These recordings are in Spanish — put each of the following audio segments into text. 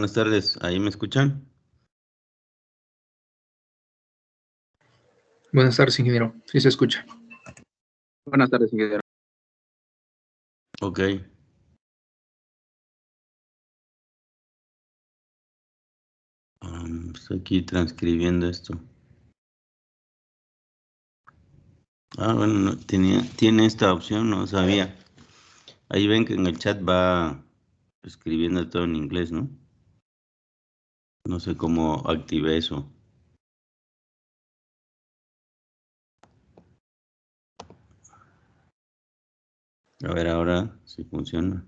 Buenas tardes, ¿ahí me escuchan? Buenas tardes, ingeniero. Sí se escucha. Buenas tardes, ingeniero. Ok. Estoy aquí transcribiendo esto. Bueno, no, tiene esta opción, no sabía. Ahí ven que en el chat va escribiendo todo en inglés, ¿no? No sé cómo activé eso. A ver ahora si funciona.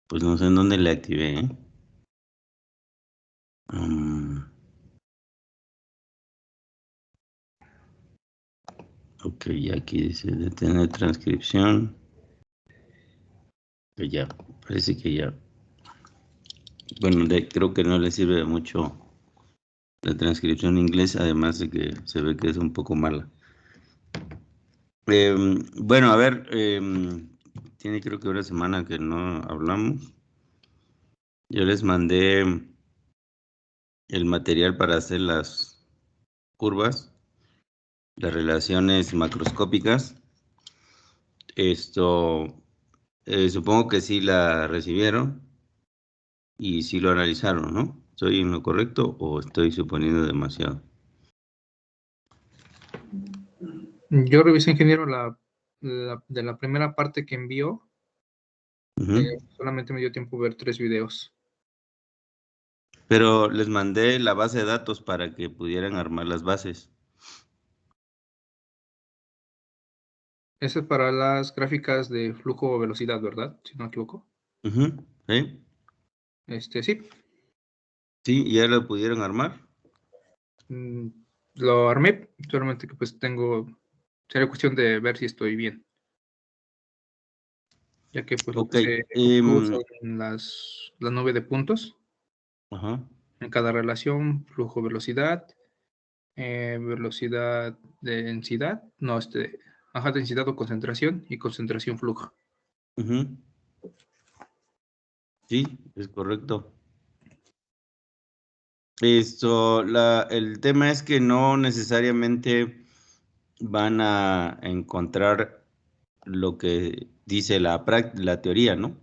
Pues no sé en dónde le activé, ¿eh? Ok, aquí dice detener transcripción. Que ya, parece que ya. Bueno, creo que no le sirve de mucho la transcripción en inglés, además de que se ve que es un poco mala. Bueno, a ver, tiene creo que una semana que no hablamos. Yo les mandé el material para hacer las curvas, las relaciones macroscópicas. Esto, supongo que sí la recibieron y sí lo analizaron, ¿no? ¿Estoy en lo correcto o estoy suponiendo demasiado? Yo revisé, ingeniero, de la primera parte que envió. Solamente me dio tiempo ver 3 videos. Pero les mandé la base de datos para que pudieran armar las bases. Eso es para las gráficas de flujo o velocidad, ¿verdad? Si no me equivoco. ¿Sí? Sí. Sí, ¿ya lo pudieron armar? Lo armé, solamente que pues sería cuestión de ver si estoy bien. Ya que pues lo que se obtuvo son la nube de puntos. En cada relación, flujo, velocidad, velocidad, densidad, densidad o concentración y concentración, flujo. Sí, es correcto. El tema es que no necesariamente van a encontrar lo que dice la teoría, ¿no?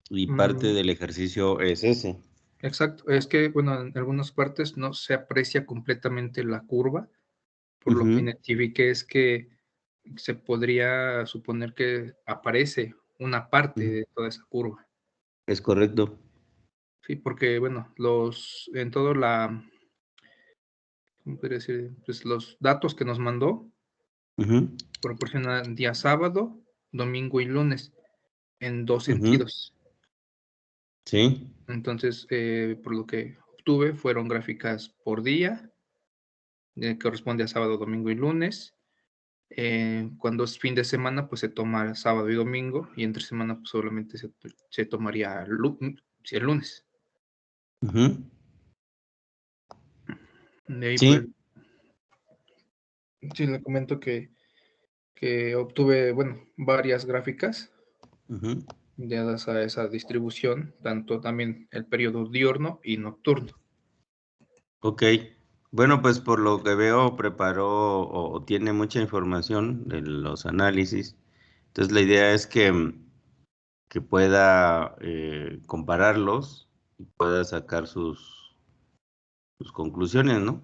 Y parte del ejercicio es ese. Exacto, es que, bueno, en algunas partes no se aprecia completamente la curva, por lo que identifiqué es que se podría suponer que aparece una parte de toda esa curva. Es correcto. Sí, porque, bueno, en todo ¿cómo podría decir? Pues los datos que nos mandó proporcionan día sábado, domingo y lunes, en 2 sentidos. Sí. Entonces, por lo que obtuve, fueron gráficas por día, que corresponde a sábado, domingo y lunes. Cuando es fin de semana, pues se toma sábado y domingo, y entre semana pues solamente se tomaría el lunes. De ahí pues, sí le comento que obtuve, bueno, varias gráficas dadas a esa distribución, tanto también el periodo diurno y nocturno. Ok. Bueno, pues por lo que veo preparó o tiene mucha información de los análisis. Entonces la idea es que pueda compararlos y pueda sacar sus conclusiones, ¿no?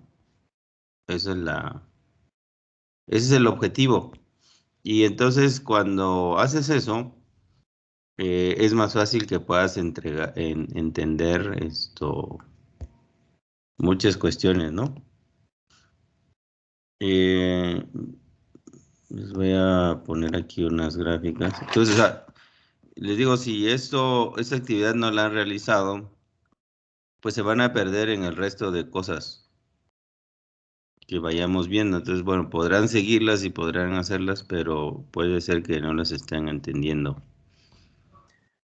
Esa es ese es el objetivo. Y entonces cuando haces eso, es más fácil que puedas entender muchas cuestiones, ¿no? Les voy a poner aquí unas gráficas. Entonces, les digo, si esta actividad no la han realizado, pues se van a perder en el resto de cosas que vayamos viendo. Entonces, bueno, podrán seguirlas y podrán hacerlas, pero puede ser que no las estén entendiendo.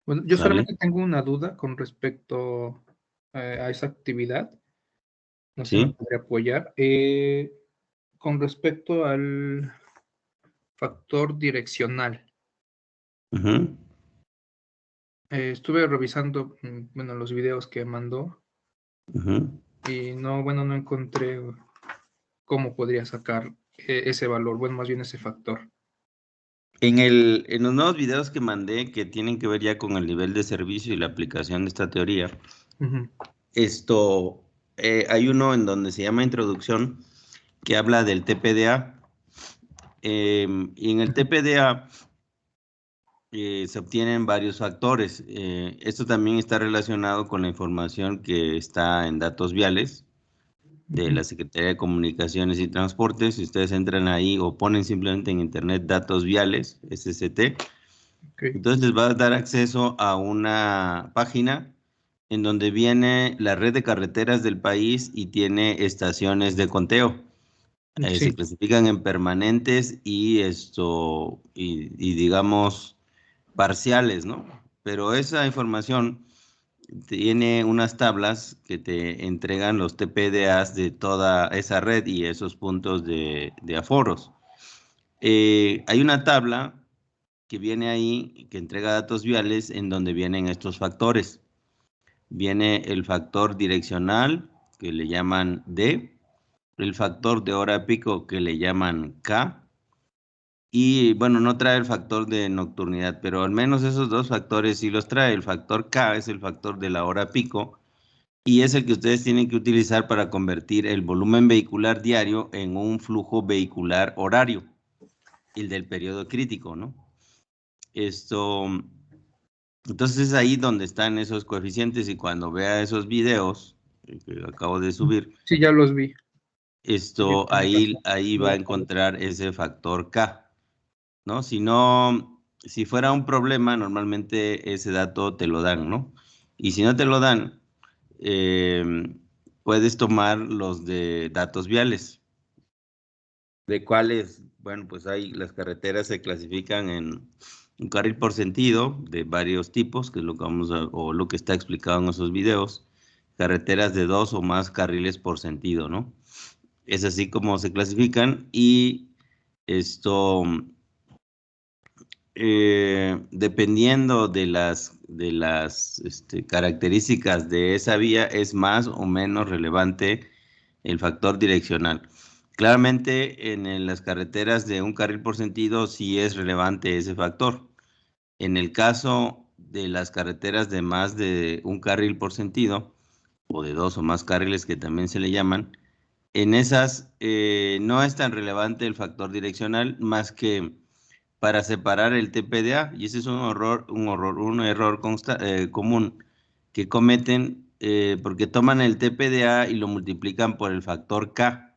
Bueno, yo solamente tengo una duda con respecto a esa actividad. No sé si me podría apoyar. Con respecto al factor direccional. Ujú. Estuve revisando, bueno, los videos que mandó Ujú. y no, bueno, no encontré cómo podría sacar ese valor, bueno, más bien ese factor. En los nuevos videos que mandé, que tienen que ver ya con el nivel de servicio y la aplicación de esta teoría, Ujú. hay uno en donde se llama Introducción, que habla del TPDA. Y en el TPDA se obtienen varios factores. Esto también está relacionado con la información que está en datos viales de la Secretaría de Comunicaciones y Transportes. Si ustedes entran ahí o ponen simplemente en internet datos viales, SCT, Okay. entonces les va a dar acceso a una página en donde viene la red de carreteras del país y tiene estaciones de conteo. Se Sí, clasifican en permanentes y digamos parciales, ¿no? Pero esa información tiene unas tablas que te entregan los TPDAs de toda esa red y esos puntos de aforos. Hay una tabla que viene ahí, que entrega datos viales, en donde vienen estos factores. Viene el factor direccional, que le llaman D, el factor de hora pico, que le llaman K, y bueno, no trae el factor de nocturnidad, pero al menos esos dos factores sí los trae. El factor K es el factor de la hora pico y es el que ustedes tienen que utilizar para convertir el volumen vehicular diario en un flujo vehicular horario, el del periodo crítico, ¿no? Entonces es ahí donde están esos coeficientes y cuando vea esos videos que acabo de subir, sí, ya los vi. Sí, tienes razón. ahí va a encontrar ese factor K, ¿no? Si fuera un problema, normalmente ese dato te lo dan, ¿no? Y si no te lo dan, puedes tomar los de datos viales, de cuáles, bueno, pues hay, las carreteras se clasifican en un carril por sentido de varios tipos, que es lo que o lo que está explicado en esos videos, carreteras de 2 o más carriles por sentido, ¿no? Es así como se clasifican y esto, dependiendo de las características de esa vía, es más o menos relevante el factor direccional. Claramente, en las carreteras de un carril por sentido sí es relevante ese factor. En el caso de las carreteras de más de un carril por sentido, o de 2 o más carriles que también se le llaman, en esas no es tan relevante el factor direccional más que para separar el TPDA, y ese es un error común que cometen porque toman el TPDA y lo multiplican por el factor K,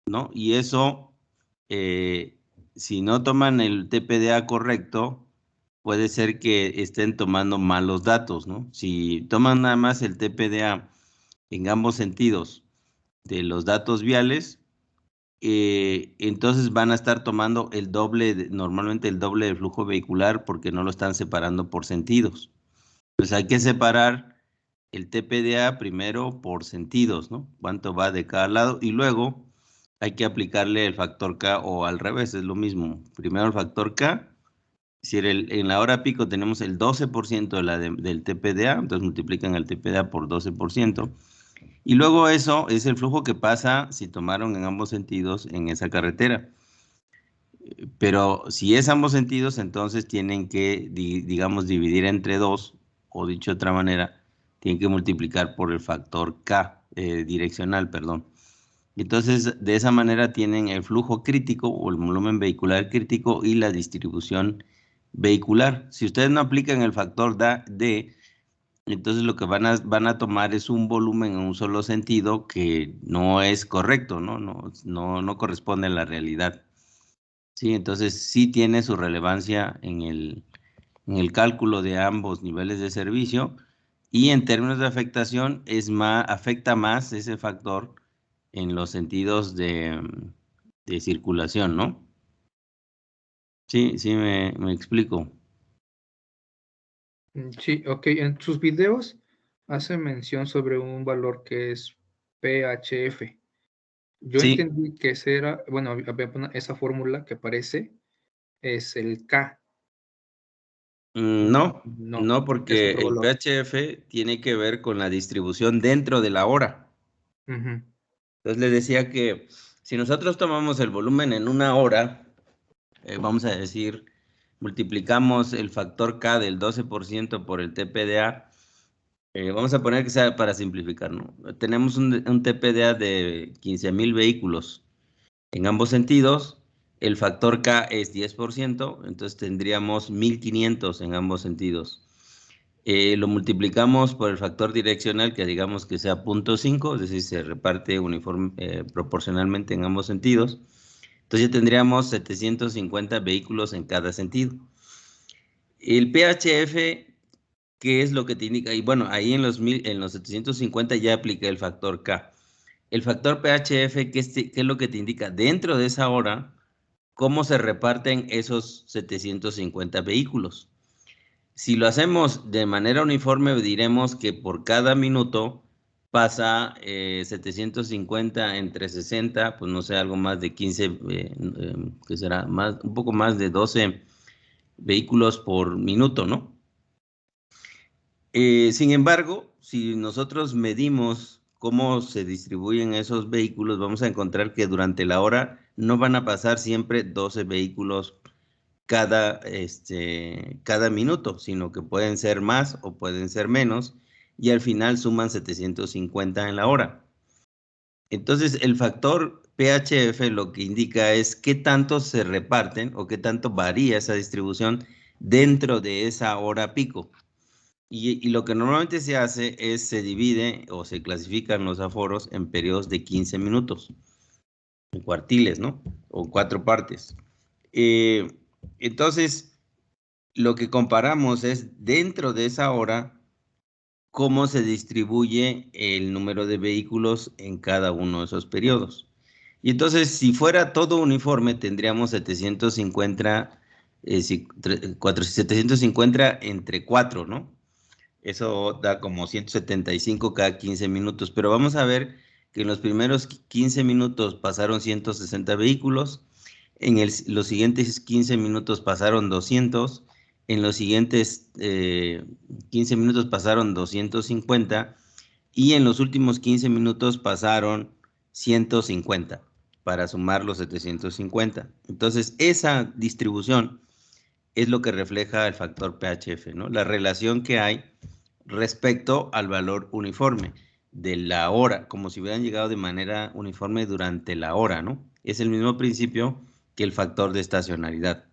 ¿no? Y eso, eh, si no toman el TPDA correcto, puede ser que estén tomando malos datos, ¿no? Si toman nada más el TPDA en ambos sentidos de los datos viales, entonces van a estar tomando el doble, normalmente el doble del flujo vehicular porque no lo están separando por sentidos. Pues hay que separar el TPDA primero por sentidos, ¿no? Cuánto va de cada lado y luego hay que aplicarle el factor K o al revés, es lo mismo. Primero el factor K, si en la hora pico tenemos el 12% del TPDA, entonces multiplican el TPDA por 12%. Y luego eso es el flujo que pasa si tomaron en ambos sentidos en esa carretera. Pero si es ambos sentidos, entonces tienen que, digamos, dividir entre 2, o dicho de otra manera, tienen que multiplicar por el factor K, direccional, perdón. Entonces, de esa manera tienen el flujo crítico o el volumen vehicular crítico y la distribución vehicular. Si ustedes no aplican el factor D, entonces lo que van a tomar es un volumen en un solo sentido que no es correcto, ¿no? No corresponde a la realidad. Sí, entonces sí tiene su relevancia en el cálculo de ambos niveles de servicio y en términos de afectación afecta más ese factor en los sentidos de circulación, ¿no? Sí, sí me explico. Sí, ok. En sus videos hace mención sobre un valor que es PHF. Yo Sí, entendí que esa era, bueno, esa fórmula que aparece es el K. No, No, no, es porque otro el valor. PHF tiene que ver con la distribución dentro de la hora. Ujú. Entonces le decía que si nosotros tomamos el volumen en una hora, vamos a decir, multiplicamos el factor K del 12% por el TPDA, vamos a poner que sea para simplificar, ¿no? Tenemos un TPDA de 15,000 vehículos en ambos sentidos, el factor K es 10%, entonces tendríamos 1,500 en ambos sentidos. Lo multiplicamos por el factor direccional, que digamos que sea 0,5, es decir, se reparte proporcionalmente en ambos sentidos. Entonces ya tendríamos 750 vehículos en cada sentido. El PHF, ¿qué es lo que te indica? Y bueno, ahí en los 750 ya apliqué el factor K. El factor PHF, ¿qué es lo que te indica? Dentro de esa hora, ¿cómo se reparten esos 750 vehículos? Si lo hacemos de manera uniforme, diremos que por cada minuto pasa 750 entre 60, pues no sé, algo más de 15, ¿qué será? Un poco más de 12 vehículos por minuto, ¿no? Sin embargo, si nosotros medimos cómo se distribuyen esos vehículos, vamos a encontrar que durante la hora no van a pasar siempre 12 vehículos cada minuto, sino que pueden ser más o pueden ser menos, y al final suman 750 en la hora. Entonces, el factor PHF lo que indica es qué tanto se reparten o qué tanto varía esa distribución dentro de esa hora pico. Y lo que normalmente se hace es se divide o se clasifican los aforos en periodos de 15 minutos, en cuartiles, ¿no? O 4 partes. Eh, entonces, lo que comparamos es dentro de esa hora cómo se distribuye el número de vehículos en cada uno de esos periodos. Y entonces, si fuera todo uniforme, tendríamos 750, 750 entre 4, ¿no? Eso da como 175 cada 15 minutos, pero vamos a ver que en los primeros 15 minutos pasaron 160 vehículos, los siguientes 15 minutos pasaron 200, en los siguientes 15 minutos pasaron 250 y en los últimos 15 minutos pasaron 150 para sumar los 750. Entonces, esa distribución es lo que refleja el factor PHF, ¿no? La relación que hay respecto al valor uniforme de la hora, como si hubieran llegado de manera uniforme durante la hora, ¿no? Es el mismo principio que el factor de estacionalidad,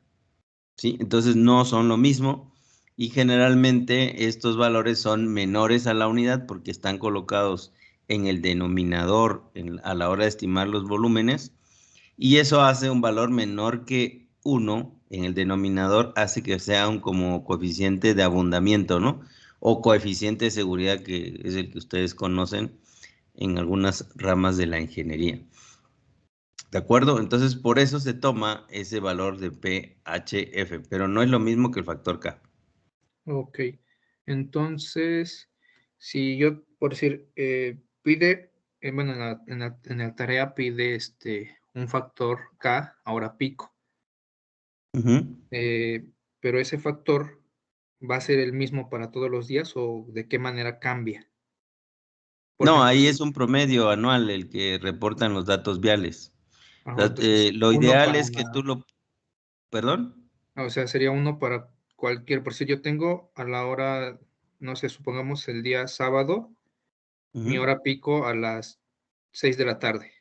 ¿sí? Entonces no son lo mismo y generalmente estos valores son menores a la unidad porque están colocados en el denominador a la hora de estimar los volúmenes y eso hace un valor menor que 1 en el denominador, hace que sea un como coeficiente de abundamiento, ¿no? O coeficiente de seguridad, que es el que ustedes conocen en algunas ramas de la ingeniería. ¿De acuerdo? Entonces, por eso se toma ese valor de PHF, pero no es lo mismo que el factor K. Ok. Entonces, si yo, por decir, pide, bueno, en la tarea pide un factor K, ahora pico. Pero ese factor va a ser el mismo para todos los días o de qué manera cambia. Por No, ejemplo, ahí es un promedio anual el que reportan los datos viales. entonces Lo uno ideal para, es que ¿Perdón? o sea, sería uno para cualquier, por si yo tengo a la hora, no sé, supongamos el día sábado, mi Ujú, hora pico a las 6 de la tarde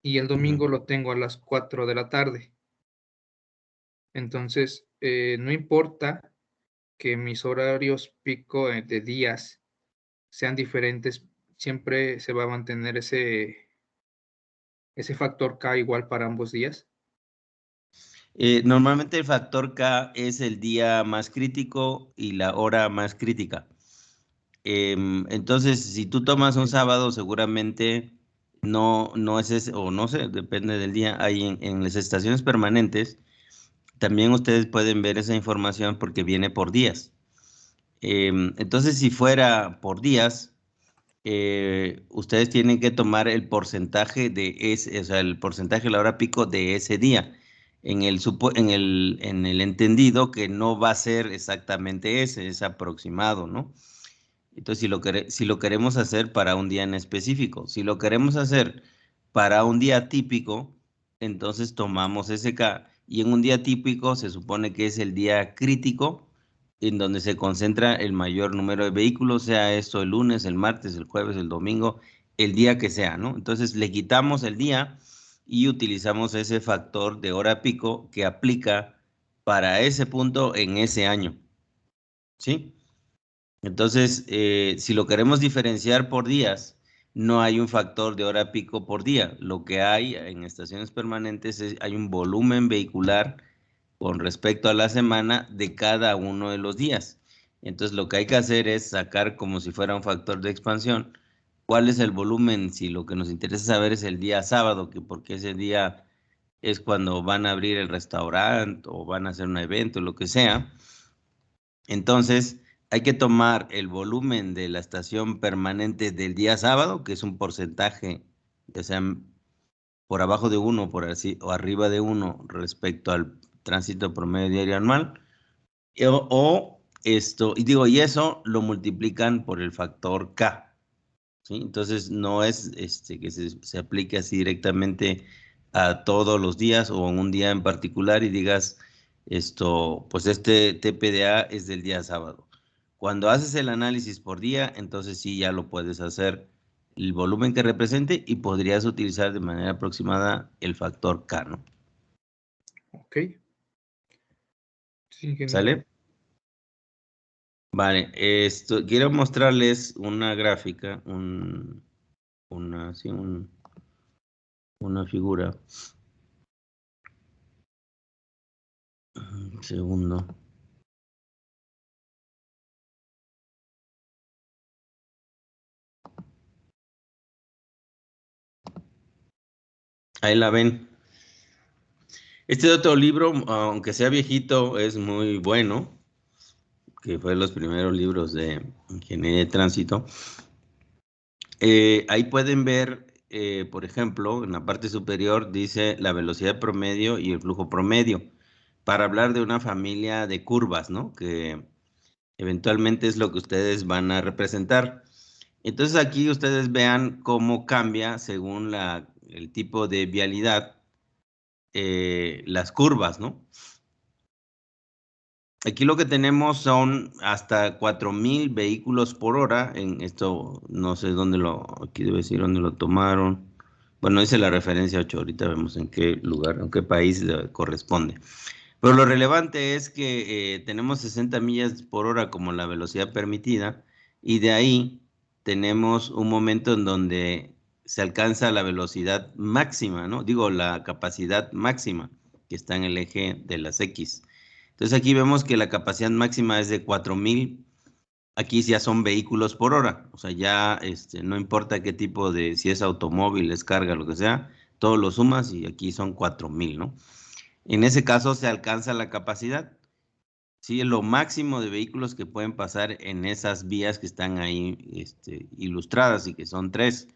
y el ujú. domingo lo tengo a las 4 de la tarde. Entonces, no importa que mis horarios pico de días sean diferentes, siempre se va a mantener ese factor K igual para ambos días. Normalmente el factor K es el día más crítico y la hora más crítica. Entonces, si tú tomas un Okey. sábado, seguramente no es ese, o no sé, depende del día. Hay en las estaciones permanentes, también ustedes pueden ver esa información porque viene por días. Entonces, si fuera por días, ustedes tienen que tomar el porcentaje de ese, o sea, el porcentaje de la hora pico de ese día. en el entendido que no va a ser exactamente ese, es aproximado, ¿no? Entonces, si lo queremos hacer para un día en específico, si lo queremos hacer para un día típico, entonces tomamos SK y en un día típico se supone que es el día crítico en donde se concentra el mayor número de vehículos, sea esto el lunes, el martes, el jueves, el domingo, el día que sea, ¿no? Entonces le quitamos el día y utilizamos ese factor de hora pico que aplica para ese punto en ese año, ¿sí? Entonces, si lo queremos diferenciar por días, no hay un factor de hora pico por día. Lo que hay en estaciones permanentes es hay un volumen vehicular con respecto a la semana de cada uno de los días. Entonces, lo que hay que hacer es sacar como si fuera un factor de expansión. ¿Cuál es el volumen? Si lo que nos interesa saber es el día sábado, que porque ese día es cuando van a abrir el restaurante o van a hacer un evento, lo que sea. Entonces, hay que tomar el volumen de la estación permanente del día sábado, que es un porcentaje, ya sea por abajo de 1 o arriba de 1 respecto al tránsito promedio diario anual, y eso lo multiplican por el factor K, ¿sí? Entonces, no es que se aplique así directamente a todos los días o en un día en particular y digas, pues este TPDA es del día sábado. Cuando haces el análisis por día, entonces sí ya lo puedes hacer el volumen que represente y podrías utilizar de manera aproximada el factor K, ¿no? Ok. Sí, ingeniero. ¿Sale? Vale, quiero mostrarles una gráfica, una figura. Un segundo. Ahí la ven. Este otro libro, aunque sea viejito, es muy bueno, que fue de los primeros libros de ingeniería de tránsito. Ahí pueden ver, por ejemplo, en la parte superior dice la velocidad promedio y el flujo promedio, para hablar de una familia de curvas, ¿no? Que eventualmente es lo que ustedes van a representar. Entonces aquí ustedes vean cómo cambia según el tipo de vialidad, las curvas, ¿no? Aquí lo que tenemos son hasta 4,000 vehículos por hora. En esto no sé aquí debe decir dónde lo tomaron. Bueno, dice la referencia 8, ahorita vemos en qué lugar, en qué país corresponde. Pero lo relevante es que tenemos 60 millas por hora como la velocidad permitida y de ahí tenemos un momento en donde se alcanza la velocidad máxima, ¿no? Digo, la capacidad máxima que está en el eje de las X. Entonces aquí vemos que la capacidad máxima es de 4,000. Aquí ya son vehículos por hora. O sea, ya no importa qué tipo si es automóvil, es carga, lo que sea, todo lo sumas y aquí son 4,000, ¿no? En ese caso se alcanza la capacidad. Sí, lo máximo de vehículos que pueden pasar en esas vías que están ahí ilustradas y que son 3.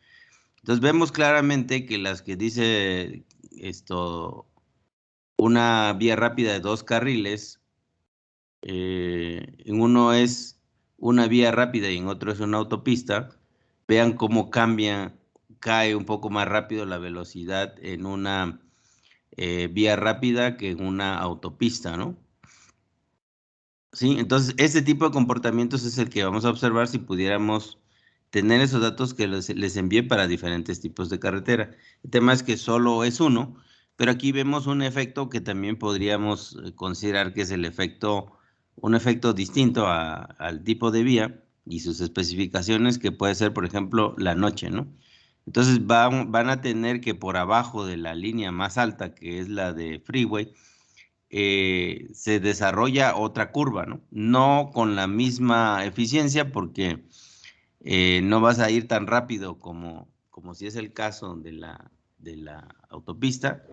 Entonces vemos claramente que las que dice una vía rápida de 2 carriles, en uno es una vía rápida y en otro es una autopista, vean cómo cae un poco más rápido la velocidad en una vía rápida que en una autopista, ¿no? Sí, entonces este tipo de comportamientos es el que vamos a observar si pudiéramos tener esos datos que les envié para diferentes tipos de carretera. El tema es que solo es uno, pero aquí vemos un efecto que también podríamos considerar que es un efecto distinto al tipo de vía y sus especificaciones, que puede ser, por ejemplo, la noche, ¿no? Entonces van a tener que por abajo de la línea más alta, que es la de freeway, se desarrolla otra curva, ¿no? No con la misma eficiencia porque no vas a ir tan rápido como si es el caso de la autopista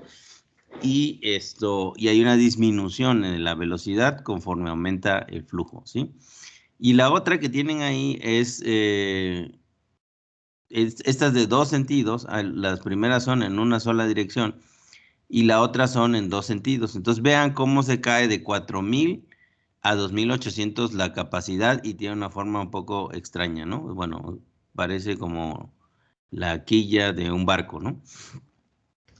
y hay una disminución en la velocidad conforme aumenta el flujo, ¿sí? Y la otra que tienen ahí es estas de 2 sentidos. Las primeras son en una sola dirección. y la otra son en dos sentidos. Entonces vean cómo se cae de 4,000 a 2,800 la capacidad y tiene una forma un poco extraña, ¿no? Bueno, parece como la quilla de un barco, ¿no?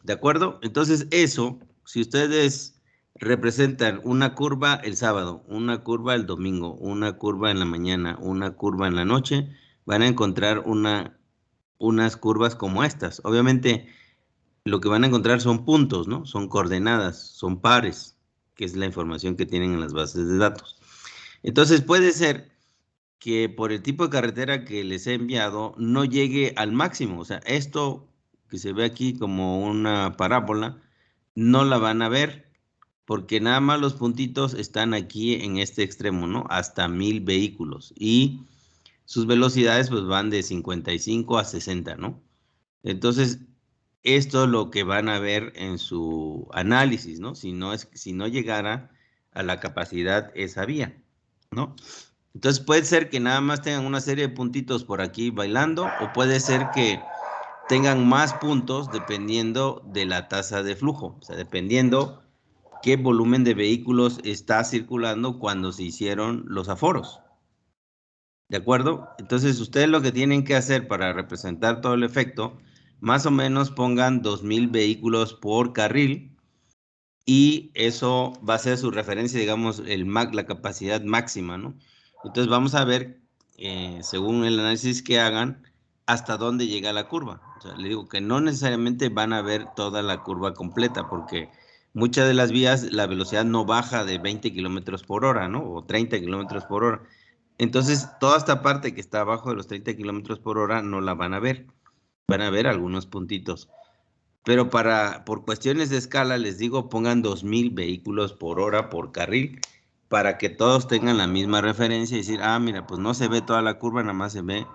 ¿De acuerdo? Entonces eso, si ustedes representan una curva el sábado, una curva el domingo, una curva en la mañana, una curva en la noche, van a encontrar unas curvas como estas. Obviamente, lo que van a encontrar son puntos, ¿no? Son coordenadas, son pares, que es la información que tienen en las bases de datos. Entonces, puede ser que por el tipo de carretera que les he enviado no llegue al máximo. O sea, esto que se ve aquí como una parábola, no la van a ver porque nada más los puntitos están aquí en este extremo, ¿no? Hasta 1,000 vehículos y sus velocidades pues van de 55 a 60, ¿no? Entonces, esto es lo que van a ver en su análisis, ¿no? Si no llegara a la capacidad esa vía, ¿no? Entonces puede ser que nada más tengan una serie de puntitos por aquí bailando o puede ser que tengan más puntos dependiendo de la tasa de flujo, o sea, dependiendo qué volumen de vehículos está circulando cuando se hicieron los aforos. ¿De acuerdo? Entonces ustedes lo que tienen que hacer para representar todo el efecto, más o menos pongan 2,000 vehículos por carril y eso va a ser su referencia, digamos, la capacidad máxima, ¿no? Entonces vamos a ver, según el análisis que hagan, hasta dónde llega la curva. O sea, le digo que no necesariamente van a ver toda la curva completa, porque muchas de las vías la velocidad no baja de 20 kilómetros por hora, ¿no? O 30 kilómetros por hora. Entonces, toda esta parte que está abajo de los 30 kilómetros por hora no la van a ver. Van a ver algunos puntitos. Pero por cuestiones de escala, les digo, pongan 2,000 vehículos por hora por carril para que todos tengan la misma referencia y decir, ah, mira, pues no se ve toda la curva, nada más se ve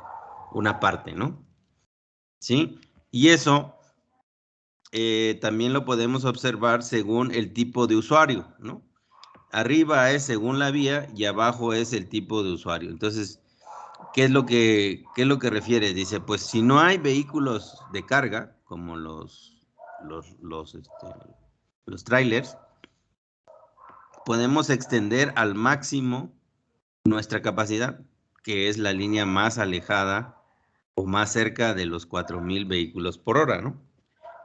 una parte, ¿no? ¿Sí? Y eso también lo podemos observar según el tipo de usuario, ¿no? Arriba es según la vía y abajo es el tipo de usuario. Entonces, qué es lo que refiere? Dice, pues si no hay vehículos de carga, como los trailers, podemos extender al máximo nuestra capacidad, que es la línea más alejada o más cerca de los 4,000 vehículos por hora, ¿no?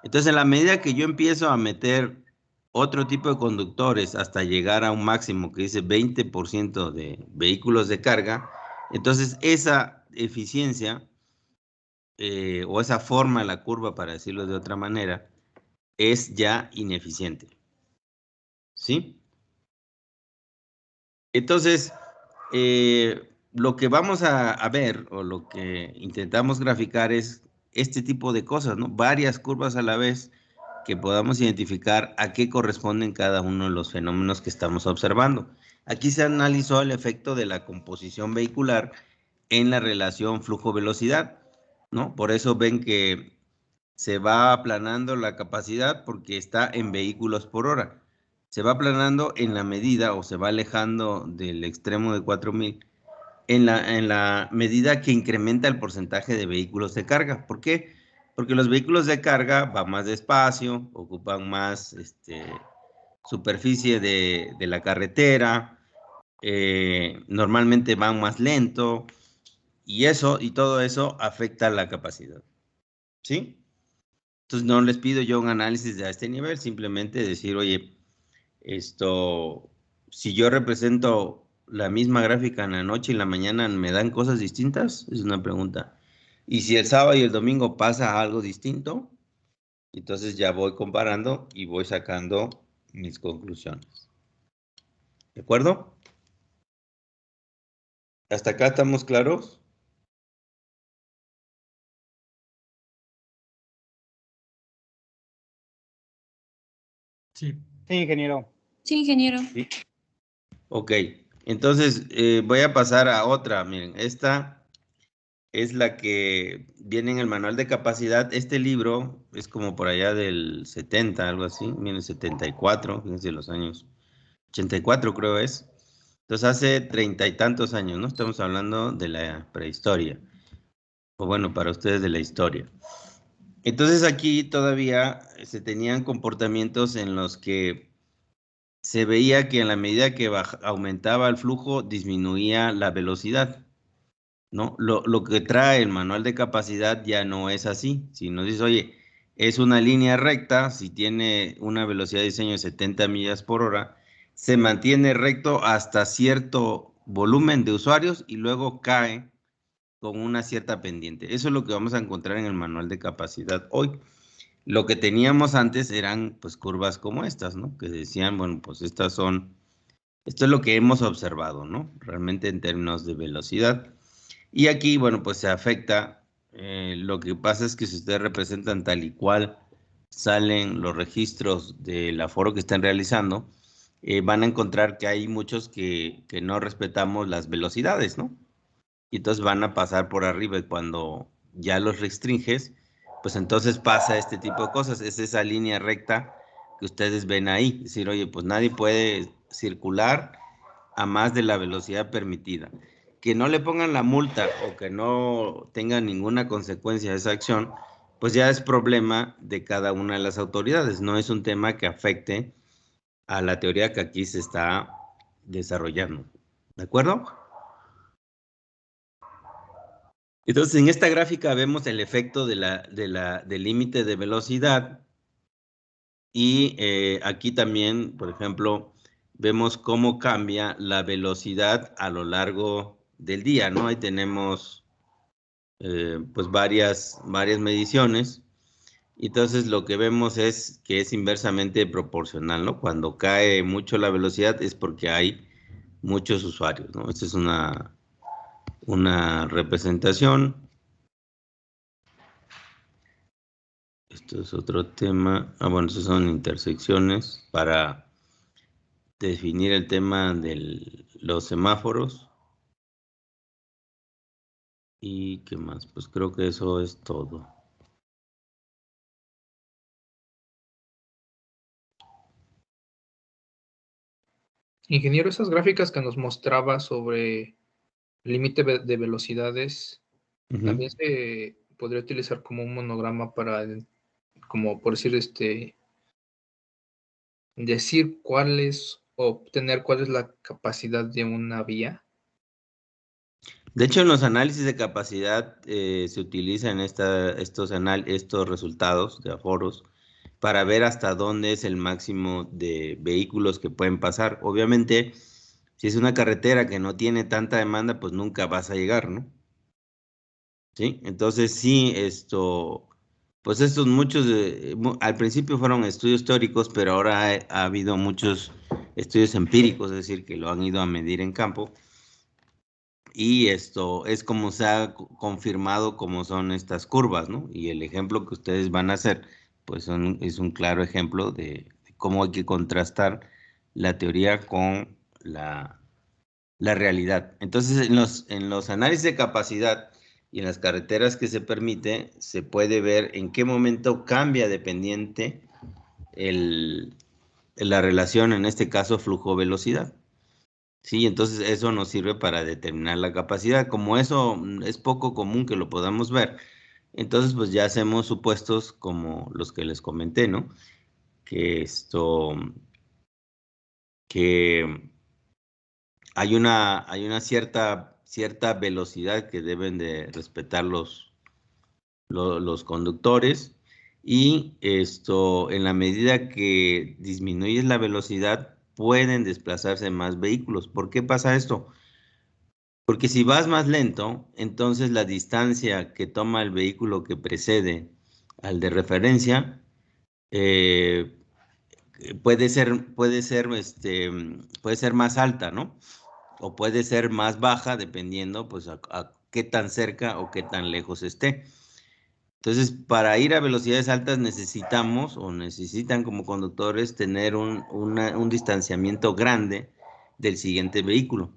Entonces, en la medida que yo empiezo a meter otro tipo de conductores hasta llegar a un máximo que dice 20% de vehículos de carga, entonces esa eficiencia o esa forma de la curva, para decirlo de otra manera, es ya ineficiente. ¿Sí? Entonces, lo que vamos a ver o lo que intentamos graficar es este tipo de cosas, ¿no? Varias curvas a la vez que podamos identificar a qué corresponden cada uno de los fenómenos que estamos observando. Aquí se analizó el efecto de la composición vehicular en la relación flujo-velocidad, ¿no? Por eso ven que se va aplanando la capacidad porque está en vehículos por hora. Se va aplanando en la medida o se va alejando del extremo de 4,000 en la medida que incrementa el porcentaje de vehículos de carga. ¿Por qué? Porque los vehículos de carga van más despacio, ocupan más superficie de la carretera, normalmente van más lento y todo eso afecta la capacidad. ¿Sí? Entonces no les pido yo un análisis a este nivel, simplemente decir, oye, si yo represento la misma gráfica en la noche y en la mañana, ¿me dan cosas distintas? Es una pregunta. Y si el sábado y el domingo pasa algo distinto, entonces ya voy comparando y voy sacando mis conclusiones. ¿De acuerdo? ¿Hasta acá estamos claros? Sí. Sí, ingeniero. Sí, ingeniero. Sí. Ok, entonces voy a pasar a otra. Miren, esta es la que viene en el manual de capacidad. Este libro es como por allá del 70, algo así, viene 74, fíjense los años, 84 creo es. Entonces hace 30 y tantos años, ¿no? Estamos hablando de la prehistoria, o bueno, para ustedes de la historia. Entonces aquí todavía se tenían comportamientos en los que se veía que en la medida que aumentaba el flujo, disminuía la velocidad, ¿no? Lo que trae el manual de capacidad ya no es así. Si nos dice, oye, es una línea recta, si tiene una velocidad de diseño de 70 millas por hora, se mantiene recto hasta cierto volumen de usuarios y luego cae con una cierta pendiente. Eso es lo que vamos a encontrar en el manual de capacidad hoy. Lo que teníamos antes eran pues curvas como estas, ¿no? Que decían, bueno, pues esto es lo que hemos observado, ¿no? Realmente en términos de velocidad. Y aquí, bueno, pues se afecta. Lo que pasa es que si ustedes representan tal y cual salen los registros del aforo que están realizando, van a encontrar que hay muchos que no respetamos las velocidades, ¿no? Y entonces van a pasar por arriba y cuando ya los restringes, pues entonces pasa este tipo de cosas. Es esa línea recta que ustedes ven ahí. Es decir, oye, pues nadie puede circular a más de la velocidad permitida. Que no le pongan la multa o que no tenga ninguna consecuencia de esa acción, pues ya es problema de cada una de las autoridades. No es un tema que afecte a la teoría que aquí se está desarrollando. ¿De acuerdo? Entonces, en esta gráfica vemos el efecto del límite de velocidad y aquí también, por ejemplo, vemos cómo cambia la velocidad a lo largo del día, ¿no? Ahí tenemos pues varias mediciones. Y entonces lo que vemos es que es inversamente proporcional, ¿no? Cuando cae mucho la velocidad es porque hay muchos usuarios, ¿no? Esta es una representación. Esto es otro tema. Bueno, esas son intersecciones para definir el tema de los semáforos. ¿Y qué más? Pues creo que eso es todo. Ingeniero, esas gráficas que nos mostraba sobre límite de velocidades, también se podría utilizar como un monograma para, como por decir, decir cuál es, obtener cuál es la capacidad de una vía. De hecho, en los análisis de capacidad se utilizan estos resultados de aforos para ver hasta dónde es el máximo de vehículos que pueden pasar. Obviamente, si es una carretera que no tiene tanta demanda, pues nunca vas a llegar, ¿no? Sí, entonces sí, pues estos muchos, al principio fueron estudios teóricos, pero ahora ha habido muchos estudios empíricos, es decir, que lo han ido a medir en campo. Y esto es como se ha confirmado cómo son estas curvas, ¿no? Y el ejemplo que ustedes van a hacer, pues es un claro ejemplo de cómo hay que contrastar la teoría con la realidad. Entonces, en los análisis de capacidad y en las carreteras que se permite, se puede ver en qué momento cambia dependiente la relación, en este caso, flujo-velocidad. Sí, entonces eso nos sirve para determinar la capacidad. Como eso es poco común que lo podamos ver, entonces pues ya hacemos supuestos como los que les comenté, ¿no? Que que hay una cierta velocidad que deben de respetar los conductores y en la medida que disminuyes la velocidad pueden desplazarse más vehículos. ¿Por qué pasa esto? Porque si vas más lento, entonces la distancia que toma el vehículo que precede al de referencia eh, puede ser más alta, ¿no? O puede ser más baja dependiendo pues a qué tan cerca o qué tan lejos esté. Entonces, para ir a velocidades altas necesitamos o necesitan como conductores tener un distanciamiento grande del siguiente vehículo.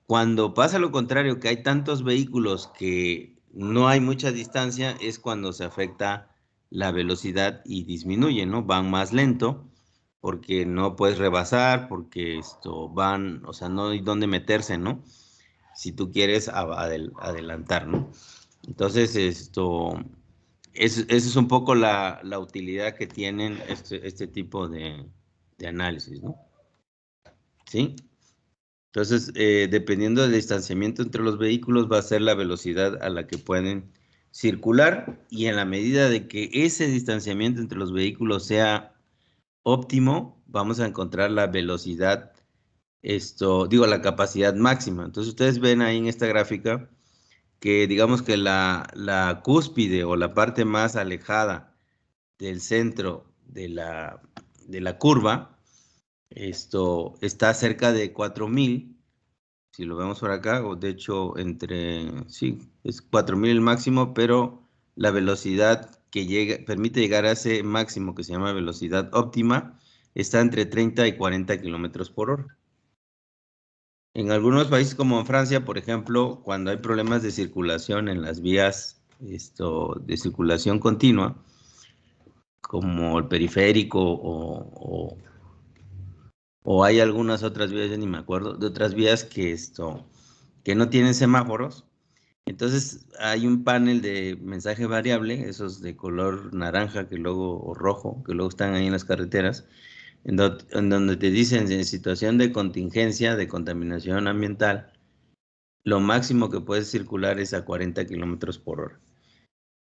Cuando pasa lo contrario, que hay tantos vehículos que no hay mucha distancia, es cuando se afecta la velocidad y disminuye, ¿no? Van más lento porque no puedes rebasar, porque o sea, no hay dónde meterse, ¿no? Si tú quieres adelantar, ¿no? Entonces, esa es un poco la utilidad que tienen este tipo de análisis, ¿no? ¿Sí? Entonces, dependiendo del distanciamiento entre los vehículos, va a ser la velocidad a la que pueden circular, y en la medida de que ese distanciamiento entre los vehículos sea óptimo, vamos a encontrar la velocidad, la capacidad máxima. Entonces, ustedes ven ahí en esta gráfica que digamos que la cúspide o la parte más alejada del centro de la curva, está cerca de 4000, si lo vemos por acá, o de hecho sí, es 4000 el máximo, pero la velocidad que permite llegar a ese máximo, que se llama velocidad óptima, está entre 30 y 40 kilómetros por hora. En algunos países como en Francia, por ejemplo, cuando hay problemas de circulación en las vías de circulación continua, como el periférico o hay algunas otras vías, ya ni me acuerdo, de otras vías que no tienen semáforos. Entonces hay un panel de mensaje variable, esos de color naranja o rojo, que luego están ahí en las carreteras, en donde te dicen en situación de contingencia, de contaminación ambiental, lo máximo que puedes circular es a 40 kilómetros por hora.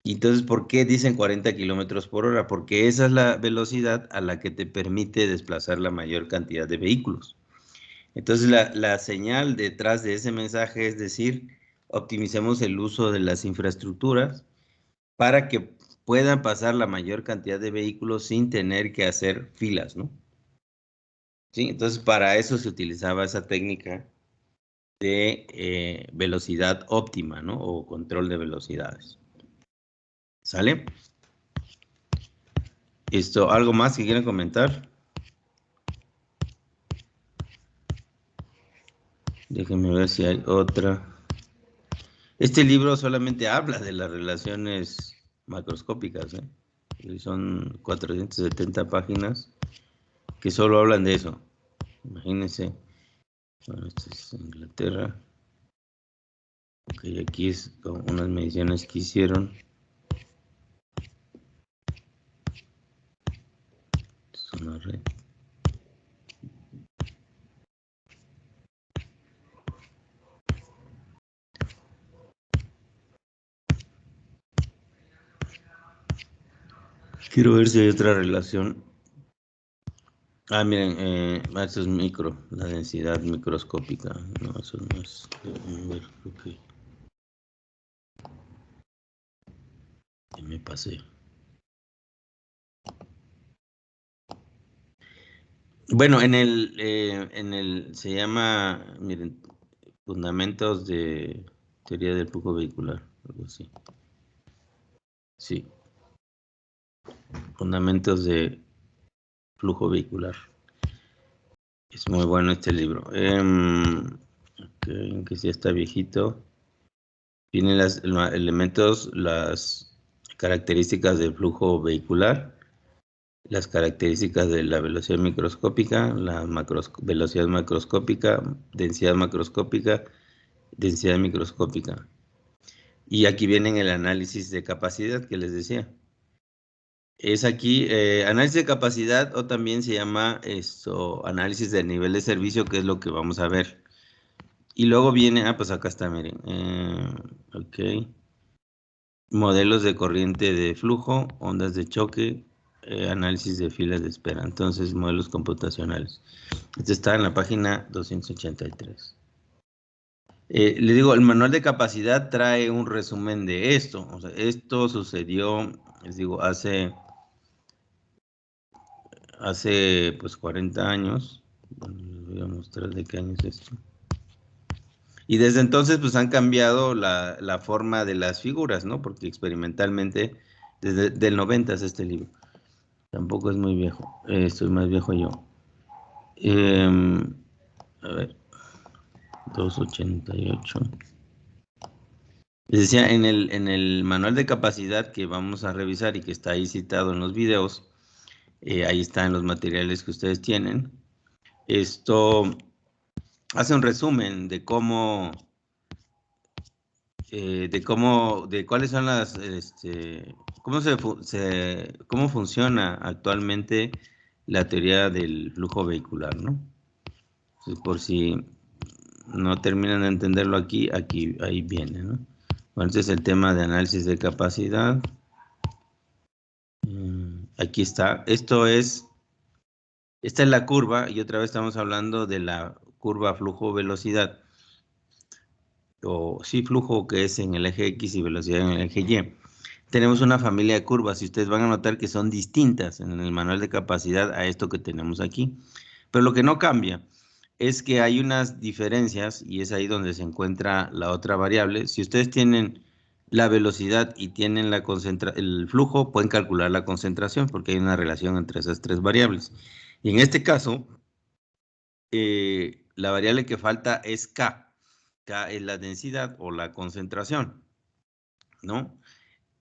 Y entonces, ¿por qué dicen 40 kilómetros por hora? Porque esa es la velocidad a la que te permite desplazar la mayor cantidad de vehículos. Entonces, la señal detrás de ese mensaje es decir, optimicemos el uso de las infraestructuras para que puedan pasar la mayor cantidad de vehículos sin tener que hacer filas, ¿no? Sí, entonces para eso se utilizaba esa técnica de velocidad óptima, ¿no? O control de velocidades. ¿Sale? ¿Algo más que quieran comentar? Déjenme ver si hay otra. Este libro solamente habla de las relaciones macroscópicas, ¿eh? Y son 470 páginas que solo hablan de eso. Imagínense. Bueno, esto es Inglaterra. Ok, aquí es unas mediciones que hicieron. Es una red. Quiero ver si hay otra relación. Ah, miren, eso es la densidad microscópica. No, eso no es. A ver, ok. Ya me pasé. Bueno, se llama, miren, fundamentos de teoría del flujo vehicular, algo así. Sí. Fundamentos de flujo vehicular. Es muy bueno este libro. Que ya está viejito. Tiene los elementos, las características del flujo vehicular, las características de la velocidad microscópica, la velocidad macroscópica, densidad macroscópica, densidad microscópica. Y aquí viene el análisis de capacidad que les decía. Es aquí, análisis de capacidad, o también se llama análisis del nivel de servicio, que es lo que vamos a ver. Y luego viene, pues acá está, miren. Ok. Modelos de corriente de flujo, ondas de choque, análisis de filas de espera. Entonces, modelos computacionales. Este está en la página 283. Le digo, el manual de capacidad trae un resumen de esto. O sea, esto sucedió, les digo, hace pues 40 años. Bueno, les voy a mostrar de qué año es esto. Y desde entonces pues han cambiado la forma de las figuras, ¿no? Porque experimentalmente, desde del 90 es este libro. Tampoco es muy viejo. Estoy más viejo yo. A ver. 288. Les decía, en el manual de capacidad que vamos a revisar y que está ahí citado en los videos, ahí están los materiales que ustedes tienen. Esto hace un resumen de cuáles son las cómo funciona actualmente la teoría del flujo vehicular, ¿no? Entonces, por si no terminan de entenderlo aquí, ahí viene, ¿no? Bueno, este es el tema de análisis de capacidad. Aquí está. Esta es la curva, y otra vez estamos hablando de la curva flujo-velocidad. O sí, flujo que es en el eje X y velocidad en el eje Y. Tenemos una familia de curvas y ustedes van a notar que son distintas en el manual de capacidad a esto que tenemos aquí. Pero lo que no cambia es que hay unas diferencias y es ahí donde se encuentra la otra variable. Si ustedes tienen la velocidad y tienen el flujo, pueden calcular la concentración porque hay una relación entre esas tres variables. Y en este caso, la variable que falta es K. K es la densidad o la concentración, ¿no?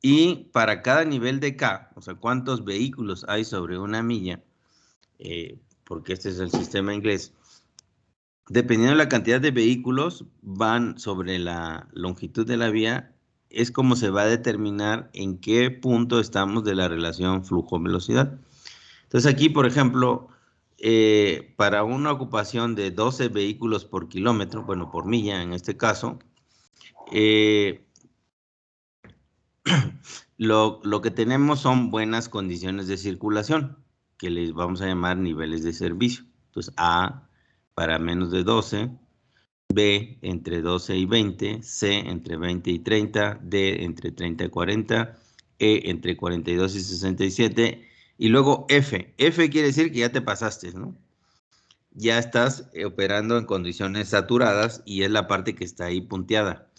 Y para cada nivel de K, o sea, cuántos vehículos hay sobre una milla, porque este es el sistema inglés, dependiendo de la cantidad de vehículos van sobre la longitud de la vía, es como se va a determinar en qué punto estamos de la relación flujo-velocidad. Entonces aquí, por ejemplo, para una ocupación de 12 vehículos por kilómetro, bueno, por milla en este caso, lo que tenemos son buenas condiciones de circulación, que les vamos a llamar niveles de servicio. Entonces, A para menos de 12, B entre 12 y 20, C entre 20 y 30, D entre 30 y 40, E entre 42 y 67, y luego F. F quiere decir que ya te pasaste, ¿no? Ya estás operando en condiciones saturadas y es la parte que está ahí punteada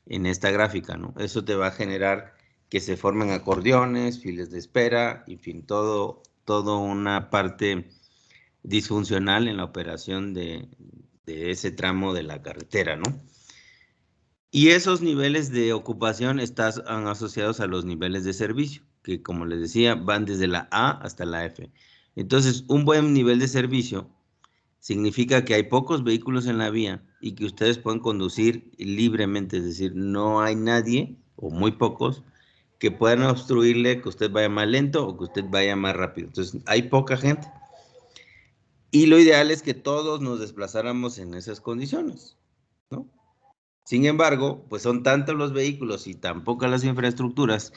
en esta gráfica, ¿no? Eso te va a generar que se formen acordeones, filas de espera, en fin, todo una parte disfuncional en la operación de ese tramo de la carretera, ¿no? Y esos niveles de ocupación están asociados a los niveles de servicio, que como les decía, van desde la A hasta la F. Entonces, un buen nivel de servicio significa que hay pocos vehículos en la vía y que ustedes pueden conducir libremente, es decir, no hay nadie, o muy pocos, que puedan obstruirle que usted vaya más lento o que usted vaya más rápido. Entonces, hay poca gente. Y lo ideal es que todos nos desplazáramos en esas condiciones, ¿no? Sin embargo, pues son tantos los vehículos y tan pocas las infraestructuras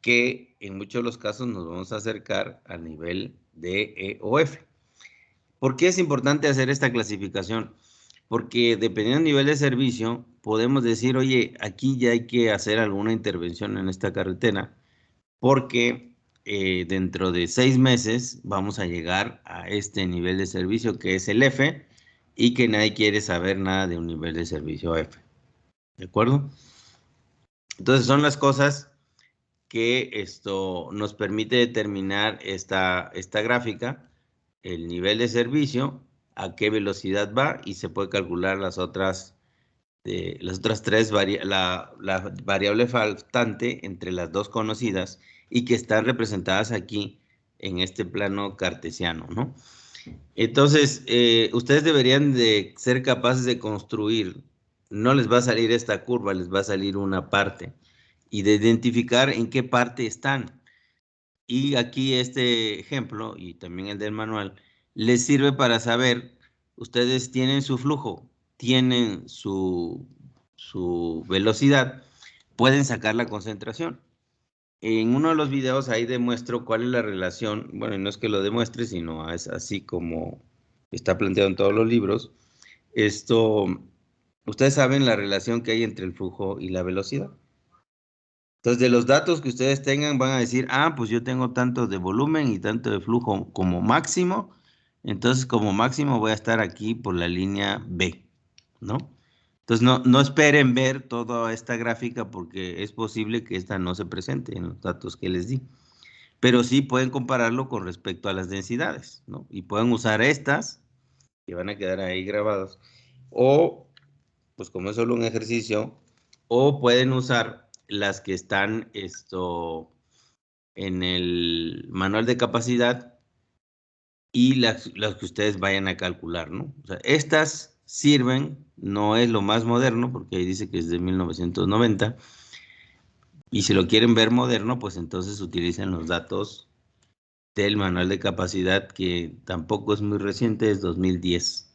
que en muchos de los casos nos vamos a acercar al nivel de E o F. ¿Por qué es importante hacer esta clasificación? Porque dependiendo del nivel de servicio, podemos decir, oye, aquí ya hay que hacer alguna intervención en esta carretera, porque dentro de 6 meses vamos a llegar a este nivel de servicio que es el F, y que nadie quiere saber nada de un nivel de servicio F. ¿De acuerdo? Entonces son las cosas que esto nos permite determinar esta gráfica, el nivel de servicio, a qué velocidad va, y se puede calcular las otras tres, la variable faltante entre las dos conocidas y que están representadas aquí en este plano cartesiano, ¿no? Entonces, ustedes deberían de ser capaces de construir, no les va a salir esta curva, les va a salir una parte, y de identificar en qué parte están. Y aquí este ejemplo, y también el del manual, les sirve para saber, ustedes tienen su flujo, tienen su velocidad, pueden sacar la concentración. En uno de los videos ahí demuestro cuál es la relación, bueno, no es que lo demuestre, sino es así como está planteado en todos los libros. Ustedes saben la relación que hay entre el flujo y la velocidad. Entonces, de los datos que ustedes tengan, van a decir, pues yo tengo tanto de volumen y tanto de flujo como máximo. Entonces, como máximo voy a estar aquí por la línea B, ¿no? Entonces, no esperen ver toda esta gráfica porque es posible que esta no se presente en los datos que les di. Pero sí pueden compararlo con respecto a las densidades, ¿no? Y pueden usar estas, que van a quedar ahí grabadas, o, pues como es solo un ejercicio, o pueden usar las que están en el manual de capacidad y las que ustedes vayan a calcular, ¿no? O sea, estas sirven, no es lo más moderno, porque ahí dice que es de 1990, Y si lo quieren ver moderno, pues entonces utilicen los datos del manual de capacidad, que tampoco es muy reciente, es 2010.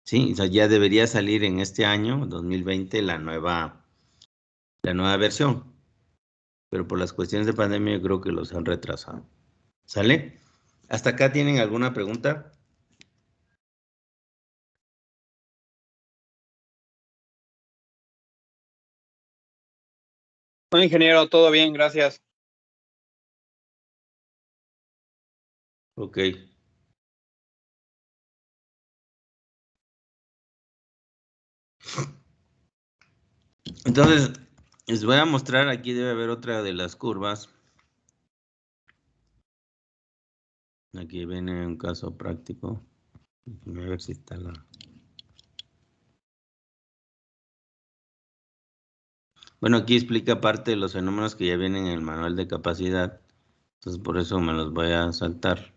Sí, o sea, ya debería salir en este año, 2020, la nueva versión. Pero por las cuestiones de pandemia yo creo que los han retrasado. ¿Sale? ¿Hasta acá tienen alguna pregunta? No, ingeniero, todo bien, gracias. Ok. Entonces, les voy a mostrar, aquí debe haber otra de las curvas. Aquí viene un caso práctico. Déjenme ver si está la... Bueno, aquí explica parte de los fenómenos que ya vienen en el manual de capacidad. Entonces, por eso me los voy a saltar.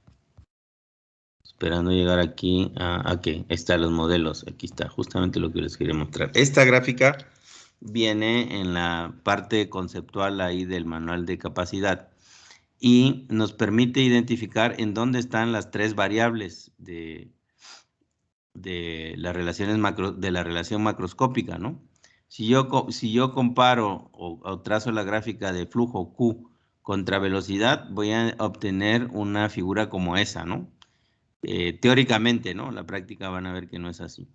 Esperando llegar aquí a que están los modelos. Aquí está justamente lo que les quería mostrar. Esta gráfica viene en la parte conceptual ahí del manual de capacidad y nos permite identificar en dónde están las tres variables de las relaciones de la relación macroscópica, ¿no? Si yo comparo o trazo la gráfica de flujo Q contra velocidad, voy a obtener una figura como esa, ¿no? Teóricamente, ¿no? La práctica van a ver que no es así.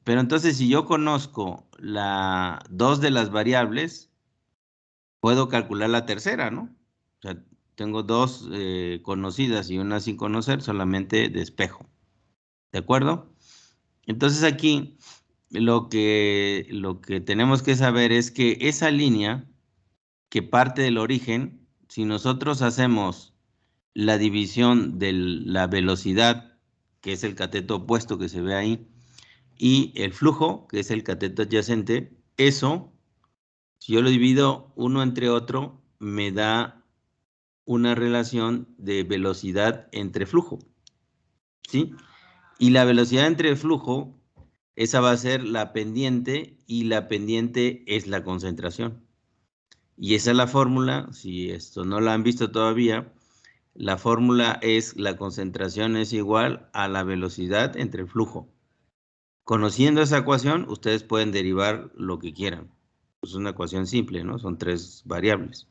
Pero entonces, si yo conozco dos de las variables, puedo calcular la tercera, ¿no? O sea, tengo dos conocidas y una sin conocer, solamente despejo. ¿De acuerdo? Entonces aquí lo que tenemos que saber es que esa línea que parte del origen, si nosotros hacemos la división de la velocidad, que es el cateto opuesto que se ve ahí, y el flujo, que es el cateto adyacente, eso, si yo lo divido uno entre otro, me da una relación de velocidad entre flujo, ¿sí? Y la velocidad entre flujo, esa va a ser la pendiente, y la pendiente es la concentración. Y esa es la fórmula, si esto no la han visto todavía, la fórmula es la concentración es igual a la velocidad entre flujo. Conociendo esa ecuación, ustedes pueden derivar lo que quieran. Es una ecuación simple, ¿no? Son tres variables.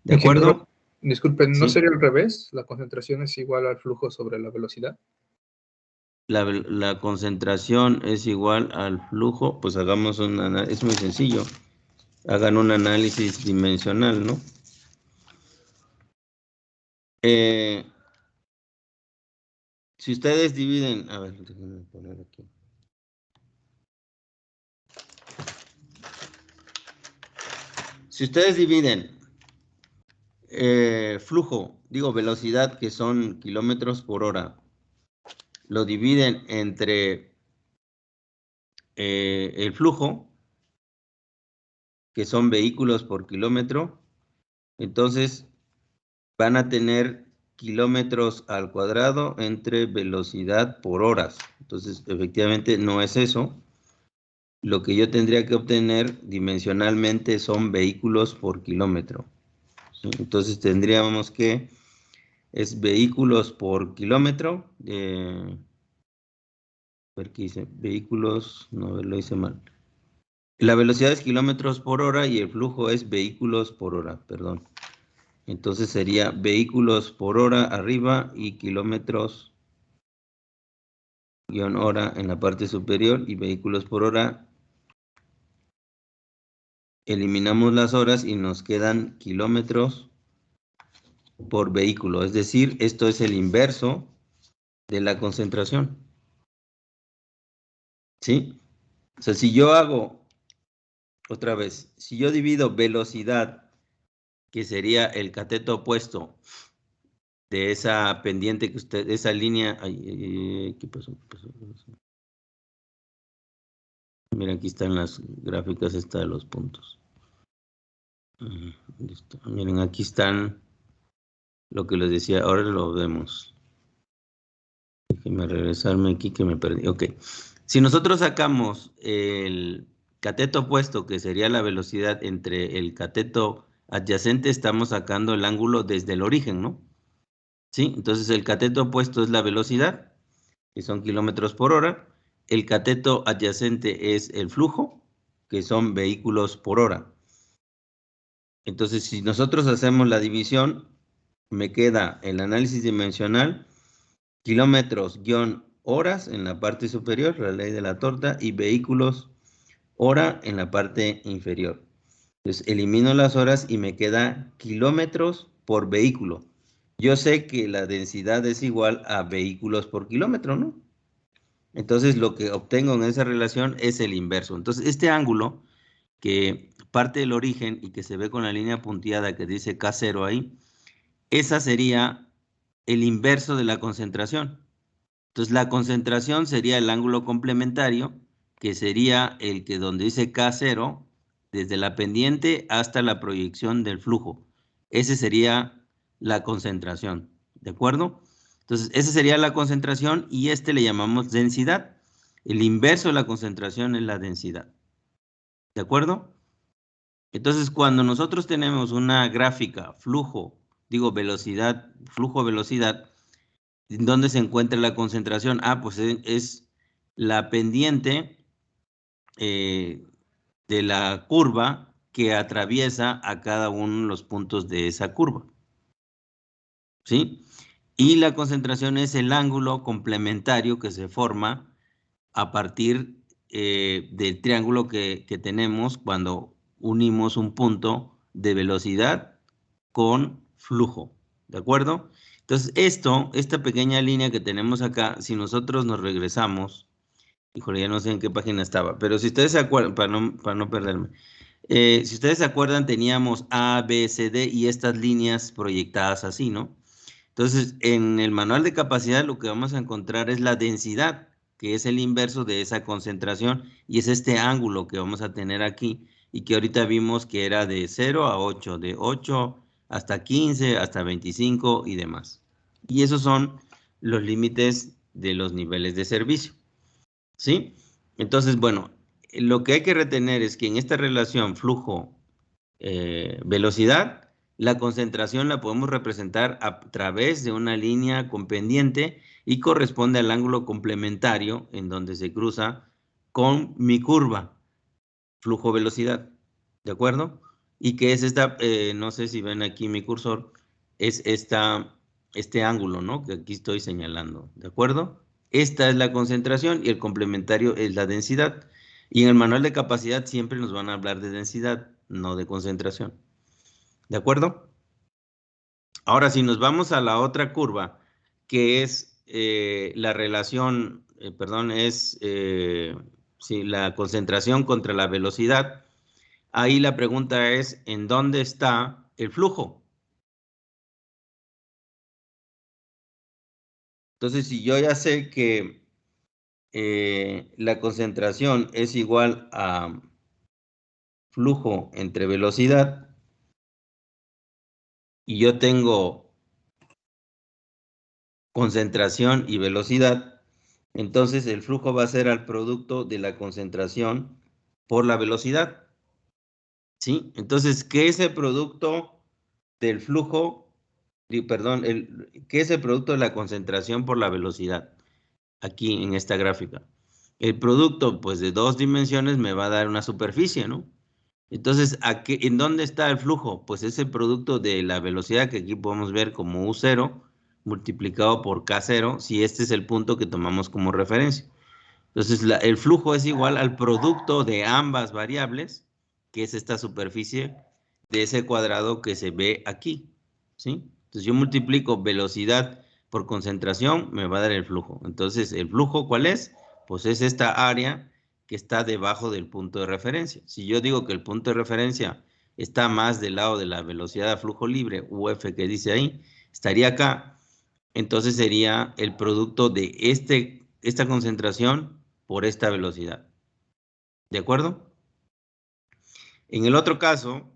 ¿De acuerdo? Disculpen, ¿no Sí. sería al revés? ¿La concentración es igual al flujo sobre la velocidad? La concentración es igual al flujo, pues hagamos es muy sencillo. Hagan un análisis dimensional, ¿no? Si ustedes dividen, a ver, déjenme poner aquí. Si ustedes dividen velocidad, que son kilómetros por hora, lo dividen entre el flujo, que son vehículos por kilómetro, entonces van a tener kilómetros al cuadrado entre velocidad por horas. Entonces, efectivamente, no es eso. Lo que yo tendría que obtener dimensionalmente son vehículos por kilómetro, ¿sí? Entonces, tendríamos que es vehículos por kilómetro. A ver qué hice. Vehículos, no, lo hice mal. La velocidad es kilómetros por hora y el flujo es vehículos por hora, perdón. Entonces sería vehículos por hora arriba y kilómetros guión hora en la parte superior, y vehículos por hora. Eliminamos las horas y nos quedan kilómetros por vehículo. Es decir, esto es el inverso de la concentración, ¿sí? O sea, si yo hago, otra vez, si yo divido velocidad, que sería el cateto opuesto de esa pendiente que usted, esa línea, ¿qué pasó? Mira, aquí están las gráficas, esta de los puntos. Listo. Miren, aquí están lo que les decía, ahora lo vemos. Déjenme regresarme aquí que me perdí. Ok. Si nosotros sacamos cateto opuesto, que sería la velocidad entre el cateto adyacente, estamos sacando el ángulo desde el origen, ¿no? ¿Sí? Entonces el cateto opuesto es la velocidad, que son kilómetros por hora. El cateto adyacente es el flujo, que son vehículos por hora. Entonces, si nosotros hacemos la división, me queda el análisis dimensional, kilómetros-horas en la parte superior, la ley de la torta, y vehículos hora en la parte inferior. Entonces, elimino las horas y me queda kilómetros por vehículo. Yo sé que la densidad es igual a vehículos por kilómetro, ¿no? Entonces, lo que obtengo en esa relación es el inverso. Entonces, este ángulo que parte del origen y que se ve con la línea punteada que dice K0 ahí, esa sería el inverso de la concentración. Entonces, la concentración sería el ángulo complementario, que sería el que donde dice K0, desde la pendiente hasta la proyección del flujo. Ese sería la concentración, ¿de acuerdo? Entonces, esa sería la concentración y este le llamamos densidad. El inverso de la concentración es la densidad, ¿de acuerdo? Entonces, cuando nosotros tenemos una gráfica, velocidad, flujo-velocidad, ¿dónde se encuentra la concentración? Ah, pues es la pendiente de la curva que atraviesa a cada uno de los puntos de esa curva. ¿Sí? Y la concentración es el ángulo complementario que se forma a partir del triángulo que tenemos cuando unimos un punto de velocidad con flujo, ¿de acuerdo? Entonces, esta pequeña línea que tenemos acá, si nosotros nos regresamos, híjole, ya no sé en qué página estaba, pero si ustedes se acuerdan, para no perderme, si ustedes se acuerdan, teníamos A, B, C, D y estas líneas proyectadas así, ¿no? Entonces, en el manual de capacidad lo que vamos a encontrar es la densidad, que es el inverso de esa concentración, y es este ángulo que vamos a tener aquí, y que ahorita vimos que era de 0 a 8, de 8 hasta 15, hasta 25 y demás. Y esos son los límites de los niveles de servicio, ¿sí? Entonces, bueno, lo que hay que retener es que en esta relación flujo-velocidad, la concentración la podemos representar a través de una línea con pendiente y corresponde al ángulo complementario en donde se cruza con mi curva, flujo-velocidad, ¿de acuerdo? Y que es esta, no sé si ven aquí mi cursor, es este ángulo, ¿no? Que aquí estoy señalando, ¿de acuerdo? Esta es la concentración y el complementario es la densidad. Y en el manual de capacidad siempre nos van a hablar de densidad, no de concentración. ¿De acuerdo? Ahora, si nos vamos a la otra curva, que es la relación, la concentración contra la velocidad, ahí la pregunta es, ¿en dónde está el flujo? Entonces, si yo ya sé que la concentración es igual a flujo entre velocidad, y yo tengo concentración y velocidad, entonces el flujo va a ser al producto de la concentración por la velocidad, ¿sí? Entonces, ¿qué es el producto del flujo? Perdón, ¿qué es el producto de la concentración por la velocidad? Aquí en esta gráfica. El producto, pues, de dos dimensiones me va a dar una superficie, ¿no? Entonces, ¿en dónde está el flujo? Pues es el producto de la velocidad que aquí podemos ver como U0 multiplicado por K0, si este es el punto que tomamos como referencia. Entonces, el flujo es igual al producto de ambas variables, que es esta superficie de ese cuadrado que se ve aquí, ¿sí? Entonces, yo multiplico velocidad por concentración, me va a dar el flujo. Entonces, ¿el flujo cuál es? Pues es esta área que está debajo del punto de referencia. Si yo digo que el punto de referencia está más del lado de la velocidad a flujo libre, UF que dice ahí, estaría acá, entonces sería el producto de esta concentración por esta velocidad. ¿De acuerdo? En el otro caso,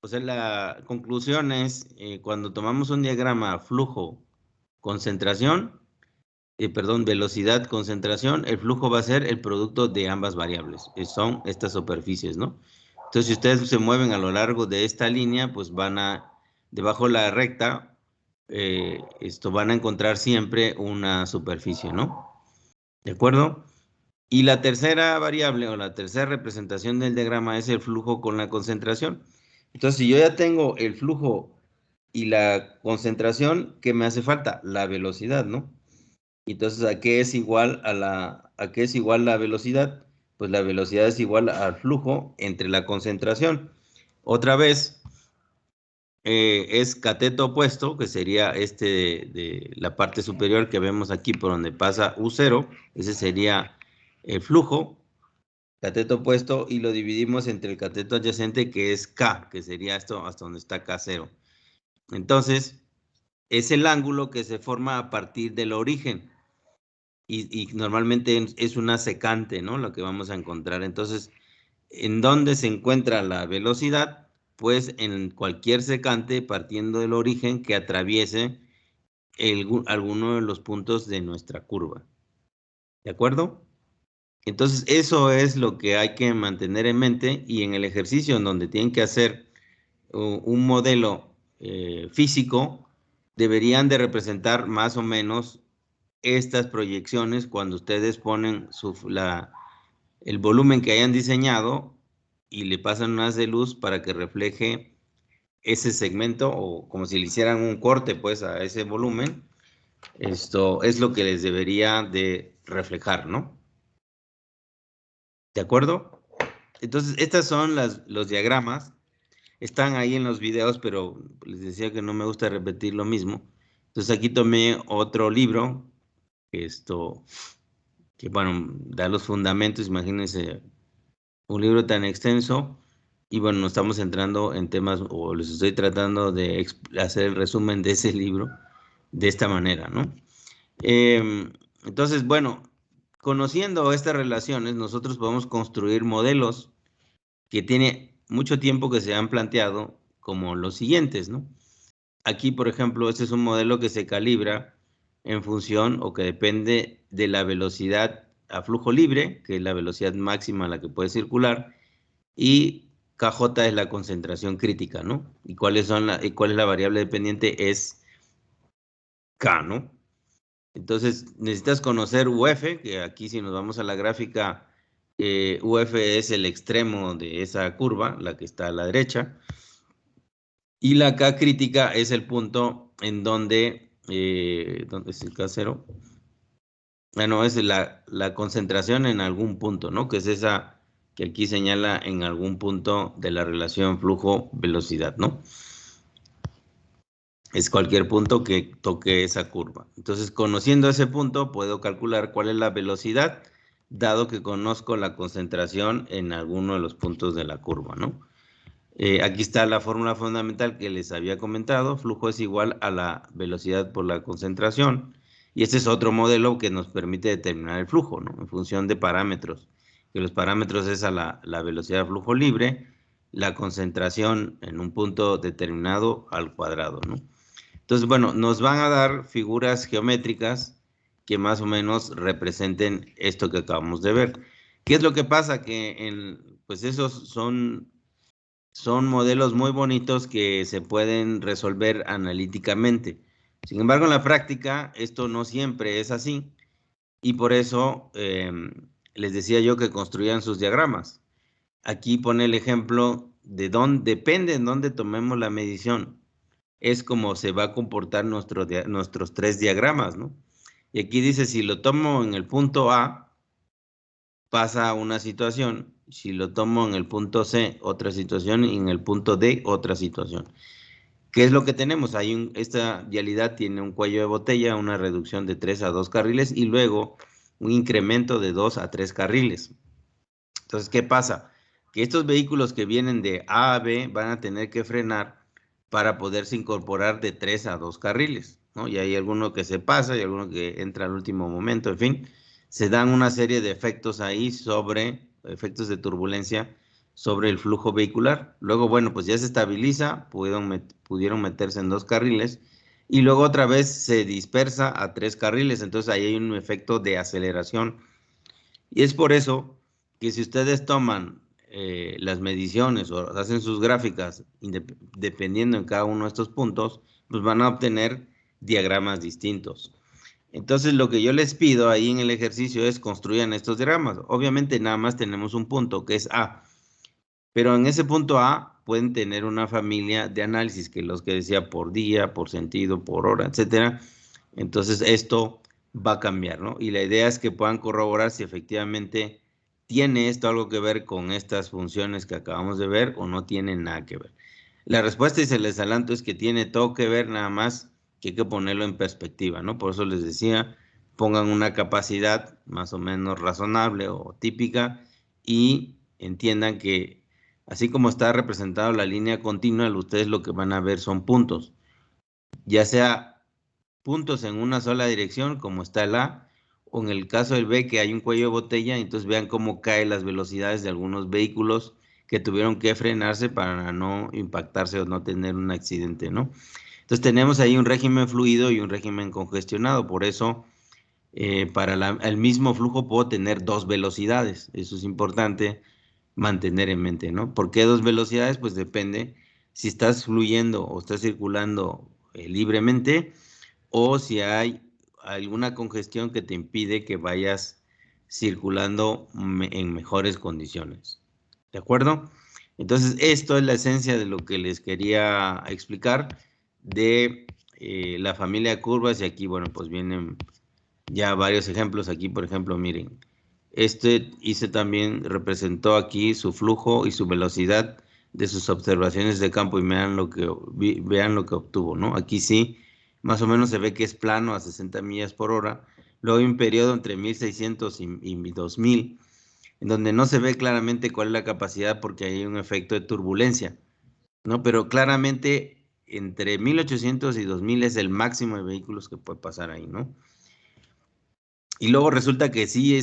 o sea, la conclusión es, cuando tomamos un diagrama flujo-concentración, velocidad, concentración, el flujo va a ser el producto de ambas variables, que son estas superficies, ¿no? Entonces, si ustedes se mueven a lo largo de esta línea, pues debajo de la recta, van a encontrar siempre una superficie, ¿no? ¿De acuerdo? Y la tercera variable o la tercera representación del diagrama es el flujo con la concentración. Entonces, si yo ya tengo el flujo y la concentración, ¿qué me hace falta? La velocidad, ¿no? Entonces, ¿a qué es igual a qué es igual la velocidad? Pues la velocidad es igual al flujo entre la concentración. Otra vez, es cateto opuesto, que sería de la parte superior que vemos aquí por donde pasa U0, ese sería el flujo, cateto opuesto, y lo dividimos entre el cateto adyacente, que es K, que sería esto hasta donde está K0. Entonces, es el ángulo que se forma a partir del origen. Y normalmente es una secante, ¿no? Lo que vamos a encontrar. Entonces, ¿en dónde se encuentra la velocidad? Pues en cualquier secante partiendo del origen que atraviese alguno de los puntos de nuestra curva. ¿De acuerdo? Entonces, eso es lo que hay que mantener en mente, y en el ejercicio en donde tienen que hacer un modelo físico, deberían de representar más o menos estas proyecciones cuando ustedes ponen el volumen que hayan diseñado y le pasan un haz de luz para que refleje ese segmento, o como si le hicieran un corte pues a ese volumen. Esto es lo que les debería de reflejar, ¿no? ¿De acuerdo? Entonces, estas son los diagramas. Están ahí en los videos, pero les decía que no me gusta repetir lo mismo. Entonces, aquí tomé otro libro, que bueno, da los fundamentos. Imagínense un libro tan extenso, y bueno, nos estamos entrando en temas, o les estoy tratando de hacer el resumen de ese libro de esta manera, ¿no? Entonces, bueno, conociendo estas relaciones, nosotros podemos construir modelos que tiene mucho tiempo que se han planteado, como los siguientes, ¿no? Aquí, por ejemplo, este es un modelo que se calibra en función, o que depende de la velocidad a flujo libre, que es la velocidad máxima a la que puede circular, y KJ es la concentración crítica, ¿no? ¿Y cuál es la variable dependiente? Es K, ¿no? Entonces, necesitas conocer UF, que aquí, si nos vamos a la gráfica, UF es el extremo de esa curva, la que está a la derecha, y la K crítica es el punto en donde, ¿dónde es el K0? Bueno, es la concentración en algún punto, ¿no? Que es esa que aquí señala en algún punto de la relación flujo-velocidad, ¿no? Es cualquier punto que toque esa curva. Entonces, conociendo ese punto, puedo calcular cuál es la velocidad, dado que conozco la concentración en alguno de los puntos de la curva, ¿no? Aquí está la fórmula fundamental que les había comentado. Flujo es igual a la velocidad por la concentración. Y este es otro modelo que nos permite determinar el flujo, ¿no? En función de parámetros. Que los parámetros es a la velocidad de flujo libre, la concentración en un punto determinado al cuadrado, ¿no? Entonces, bueno, nos van a dar figuras geométricas que más o menos representen esto que acabamos de ver. ¿Qué es lo que pasa? Que pues esos son modelos muy bonitos que se pueden resolver analíticamente. Sin embargo, en la práctica, esto no siempre es así, y por eso les decía yo que construyan sus diagramas. Aquí pone el ejemplo de depende en dónde tomemos la medición. Es como se va a comportar nuestros 3 diagramas, ¿no? Y aquí dice, si lo tomo en el punto A, pasa una situación. Si lo tomo en el punto C, otra situación, y en el punto D, otra situación. ¿Qué es lo que tenemos? Esta vialidad tiene un cuello de botella, una reducción de 3 a 2 carriles, y luego un incremento de 2 a 3 carriles. Entonces, ¿qué pasa? Que estos vehículos que vienen de A a B van a tener que frenar para poderse incorporar de 3 a 2 carriles, ¿no? Y hay alguno que se pasa y alguno que entra al último momento, en fin. Se dan una serie de efectos ahí efectos de turbulencia sobre el flujo vehicular. Luego, bueno, pues ya se estabiliza, pudieron meterse en 2 carriles, y luego otra vez se dispersa a 3 carriles, entonces ahí hay un efecto de aceleración. Y es por eso que si ustedes toman las mediciones o hacen sus gráficas dependiendo en cada uno de estos puntos, pues van a obtener diagramas distintos. Entonces lo que yo les pido ahí en el ejercicio es construyan estos diagramas. Obviamente nada más tenemos un punto que es A, pero en ese punto A pueden tener una familia de análisis que los que decía por día, por sentido, por hora, etcétera. Entonces esto va a cambiar, ¿no? Y la idea es que puedan corroborar si efectivamente tiene esto algo que ver con estas funciones que acabamos de ver o no tiene nada que ver. La respuesta, y se les adelanto, es que tiene todo que ver, nada más que hay que ponerlo en perspectiva, ¿no? Por eso les decía, pongan una capacidad más o menos razonable o típica y entiendan que así como está representado la línea continua, ustedes lo que van a ver son puntos, ya sea puntos en una sola dirección, como está el A, o en el caso del B, que hay un cuello de botella, entonces vean cómo caen las velocidades de algunos vehículos que tuvieron que frenarse para no impactarse o no tener un accidente, ¿no? Entonces tenemos ahí un régimen fluido y un régimen congestionado, por eso para el mismo flujo puedo tener 2 velocidades, eso es importante mantener en mente, ¿no? ¿Por qué 2 velocidades? Pues depende si estás fluyendo o estás circulando libremente, o si hay alguna congestión que te impide que vayas circulando en mejores condiciones. ¿De acuerdo? Entonces, esto es la esencia de lo que les quería explicar de la familia de curvas, y aquí, bueno, pues vienen ya varios ejemplos. Aquí, por ejemplo, miren, representó aquí su flujo y su velocidad de sus observaciones de campo, y vean lo que obtuvo, ¿no? Aquí sí, más o menos se ve que es plano a 60 millas por hora. Luego hay un periodo entre 1600 y 2000, en donde no se ve claramente cuál es la capacidad porque hay un efecto de turbulencia, ¿no? Pero claramente entre 1800 y 2000 es el máximo de vehículos que puede pasar ahí, ¿no? Y luego resulta que sí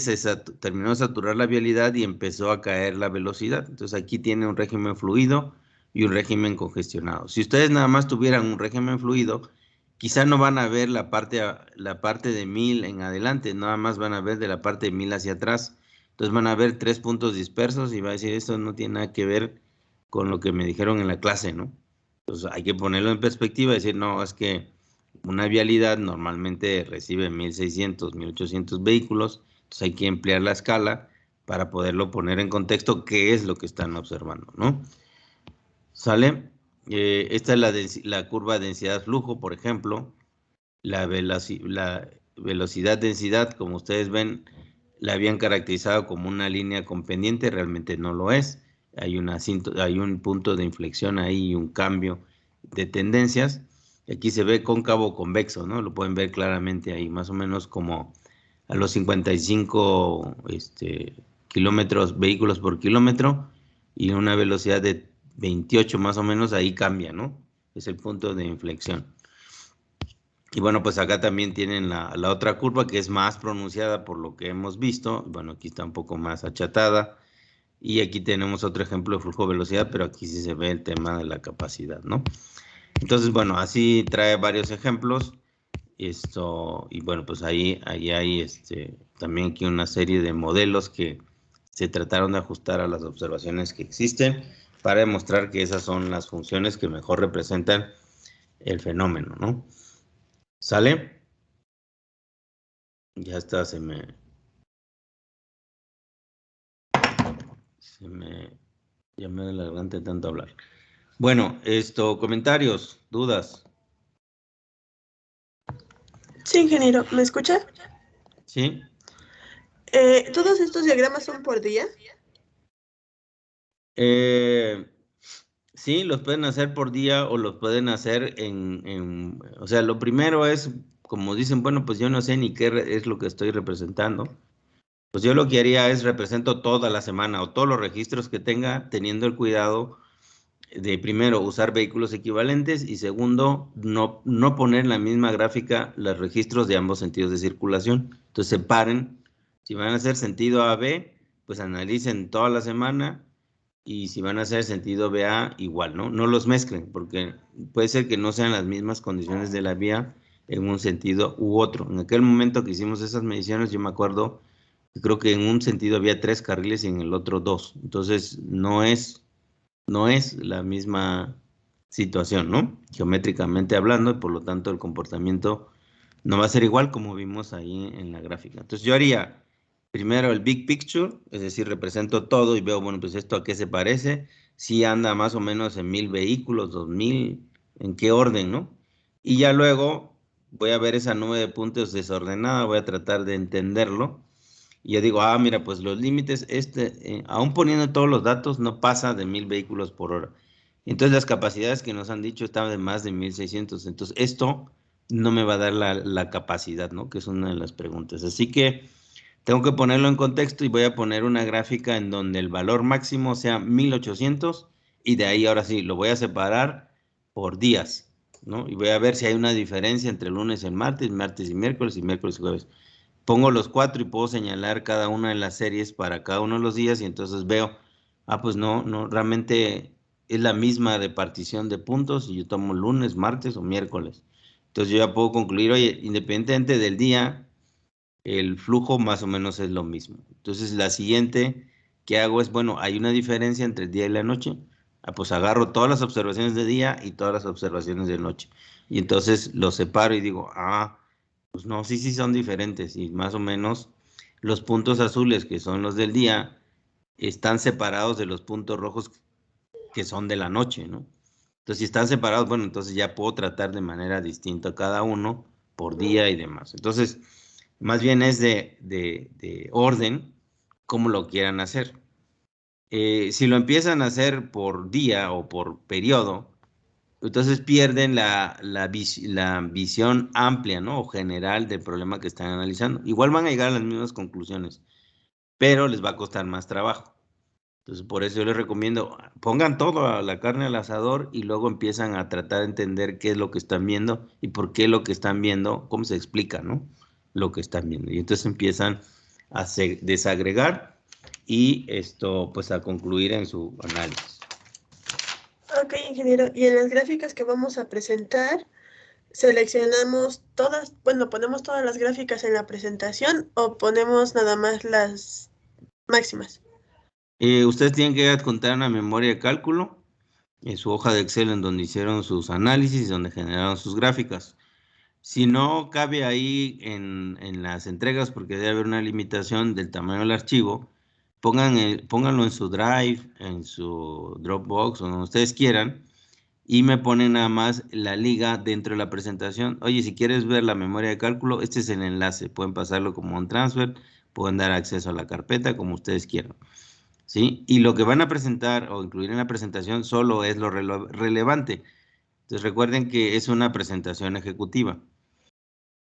terminó de saturar la vialidad y empezó a caer la velocidad. Entonces aquí tiene un régimen fluido y un régimen congestionado. Si ustedes nada más tuvieran un régimen fluido, quizá no van a ver la parte de 1000 en adelante, nada más van a ver de la parte de 1000 hacia atrás. Entonces van a ver 3 puntos dispersos y va a decir, esto no tiene nada que ver con lo que me dijeron en la clase, ¿no? Entonces hay que ponerlo en perspectiva y decir, no, es que una vialidad normalmente recibe 1600, 1800 vehículos, entonces hay que emplear la escala para poderlo poner en contexto qué es lo que están observando, ¿no? ¿Sale? Esta es la curva densidad-flujo, por ejemplo. La velocidad-densidad, como ustedes ven, la habían caracterizado como una línea con pendiente, realmente no lo es. Hay un punto de inflexión ahí y un cambio de tendencias. Aquí se ve cóncavo convexo, ¿no? Lo pueden ver claramente ahí, más o menos como a los 55 vehículos por kilómetro, y una velocidad de 28 más o menos, ahí cambia, ¿no? Es el punto de inflexión. Y bueno, pues acá también tienen la otra curva que es más pronunciada por lo que hemos visto. Bueno, aquí está un poco más achatada. Y aquí tenemos otro ejemplo de flujo-velocidad, pero aquí sí se ve el tema de la capacidad, ¿no? Entonces, bueno, así trae varios ejemplos. Y bueno, pues ahí hay también aquí una serie de modelos que se trataron de ajustar a las observaciones que existen para demostrar que esas son las funciones que mejor representan el fenómeno, ¿no? ¿Sale? Ya está, ya me da la garganta de tanto hablar. Bueno, comentarios, dudas. Sí, ingeniero, ¿me escucha? ¿Sí? ¿Todos estos diagramas son por día? Sí, los pueden hacer por día o los pueden hacer o sea, lo primero es, como dicen, bueno, pues yo no sé ni qué es lo que estoy representando. Pues yo lo que haría es represento toda la semana o todos los registros que tenga, teniendo el cuidado de, primero, usar vehículos equivalentes, y segundo, no poner en la misma gráfica los registros de ambos sentidos de circulación. Entonces separen, si van a hacer sentido A, B, pues analicen toda la semana y si van a hacer sentido BA, igual, ¿no? No los mezclen, porque puede ser que no sean las mismas condiciones de la vía en un sentido u otro. En aquel momento que hicimos esas mediciones, yo me acuerdo que creo que en un sentido había 3 carriles y en el otro 2. Entonces, no es la misma situación, ¿no? Geométricamente hablando, y por lo tanto el comportamiento no va a ser igual como vimos ahí en la gráfica. Entonces yo haría primero el big picture, es decir, represento todo y veo, bueno, pues esto a qué se parece, si anda más o menos en 1000 vehículos, 2000, en qué orden, ¿no? Y ya luego voy a ver esa nube de puntos desordenada, voy a tratar de entenderlo. Y yo digo, mira, pues los límites, aún poniendo todos los datos, no pasa de 1000 vehículos por hora. Entonces las capacidades que nos han dicho estaban de más de 1600. Entonces esto no me va a dar la capacidad, ¿no? Que es una de las preguntas. Así que tengo que ponerlo en contexto y voy a poner una gráfica en donde el valor máximo sea 1800 y de ahí ahora sí lo voy a separar por días, ¿no? Y voy a ver si hay una diferencia entre lunes y martes, martes y miércoles y jueves. Pongo los 4 y puedo señalar cada una de las series para cada uno de los días y entonces veo, pues no, realmente es la misma repartición de puntos y yo tomo lunes, martes o miércoles. Entonces yo ya puedo concluir, oye, independientemente del día, el flujo más o menos es lo mismo. Entonces la siguiente que hago es, bueno, hay una diferencia entre el día y la noche. Pues agarro todas las observaciones de día y todas las observaciones de noche. Y entonces los separo y digo, pues no, sí son diferentes. Y más o menos los puntos azules, que son los del día, están separados de los puntos rojos que son de la noche, ¿no? Entonces, si están separados, bueno, entonces ya puedo tratar de manera distinta cada uno por día y demás. Entonces, más bien es de orden, como lo quieran hacer. Si lo empiezan a hacer por día o por periodo, entonces pierden la visión amplia, ¿no? O general del problema que están analizando. Igual van a llegar a las mismas conclusiones, pero les va a costar más trabajo. Entonces, por eso yo les recomiendo, pongan toda la carne al asador y luego empiezan a tratar de entender qué es lo que están viendo y por qué lo que están viendo, cómo se explica, ¿no? Lo que están viendo. Y entonces empiezan a desagregar y pues a concluir en su análisis. Ok, ingeniero. Y en las gráficas que vamos a presentar, ¿seleccionamos todas, ponemos todas las gráficas en la presentación o ponemos nada más las máximas? Ustedes tienen que adjuntar una memoria de cálculo en su hoja de Excel en donde hicieron sus análisis, donde generaron sus gráficas. Si no cabe ahí en las entregas, porque debe haber una limitación del tamaño del archivo, pónganlo en su Drive, en su Dropbox, o donde ustedes quieran, y me ponen nada más la liga dentro de la presentación. Oye, si quieres ver la memoria de cálculo, este es el enlace. Pueden pasarlo como un transfer, pueden dar acceso a la carpeta, como ustedes quieran. ¿Sí? Y lo que van a presentar o incluir en la presentación solo es lo relevante. Entonces recuerden que es una presentación ejecutiva.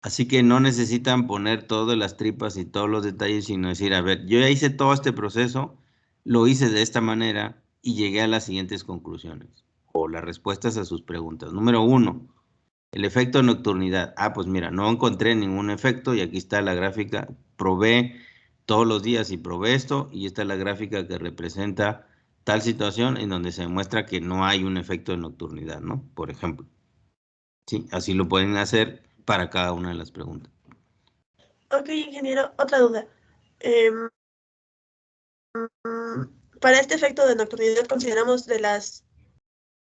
Así que no necesitan poner todas las tripas y todos los detalles, sino decir, a ver, yo ya hice todo este proceso, lo hice de esta manera y llegué a las siguientes conclusiones o las respuestas a sus preguntas. Número 1, el efecto de nocturnidad. Pues mira, no encontré ningún efecto y aquí está la gráfica. Probé todos los días y probé esto y esta es la gráfica que representa tal situación en donde se demuestra que no hay un efecto de nocturnidad, ¿no? Por ejemplo. Sí, así lo pueden hacer para cada una de las preguntas. Ok, ingeniero, otra duda. Para este efecto de nocturnidad consideramos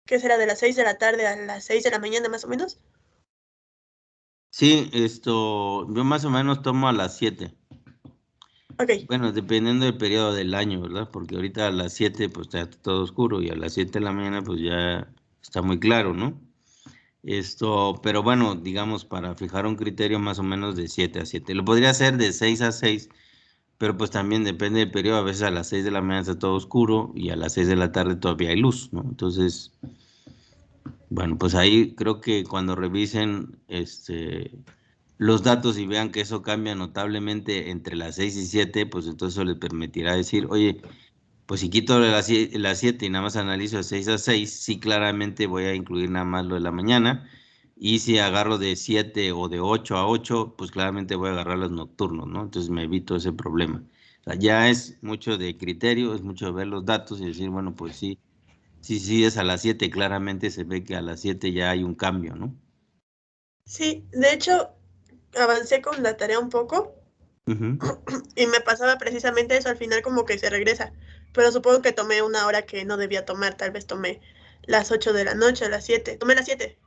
¿qué será? ¿De las 6 de la tarde a las 6 de la mañana más o menos? Sí, yo más o menos tomo a las 7. Ok. Bueno, dependiendo del periodo del año, ¿verdad? Porque ahorita a las 7 pues está todo oscuro y a las 7 de la mañana pues ya está muy claro, ¿no? Pero bueno, digamos, para fijar un criterio más o menos de 7 a 7. Lo podría hacer de 6 a 6, pero pues también depende del periodo. A veces a las 6 de la mañana está todo oscuro y a las 6 de la tarde todavía hay luz, ¿no? Entonces, bueno, pues ahí creo que cuando revisen los datos y vean que eso cambia notablemente entre las 6 y 7, pues entonces eso les permitirá decir, oye, pues si quito las 7 y nada más analizo de 6 a 6, sí claramente voy a incluir nada más lo de la mañana. Y si agarro de 7 o de 8 a 8, pues claramente voy a agarrar los nocturnos, ¿no? Entonces me evito ese problema. sea, ya es mucho de criterio, es mucho de ver los datos y decir, bueno, pues sí, sí es a las 7, claramente se ve que a las 7 ya hay un cambio, ¿no? Sí, de hecho, avancé con la tarea un poco y me pasaba precisamente eso, al final como que se regresa, pero supongo que tomé una hora que no debía tomar, tal vez tomé las 8 de la noche, las 7, tomé las 7.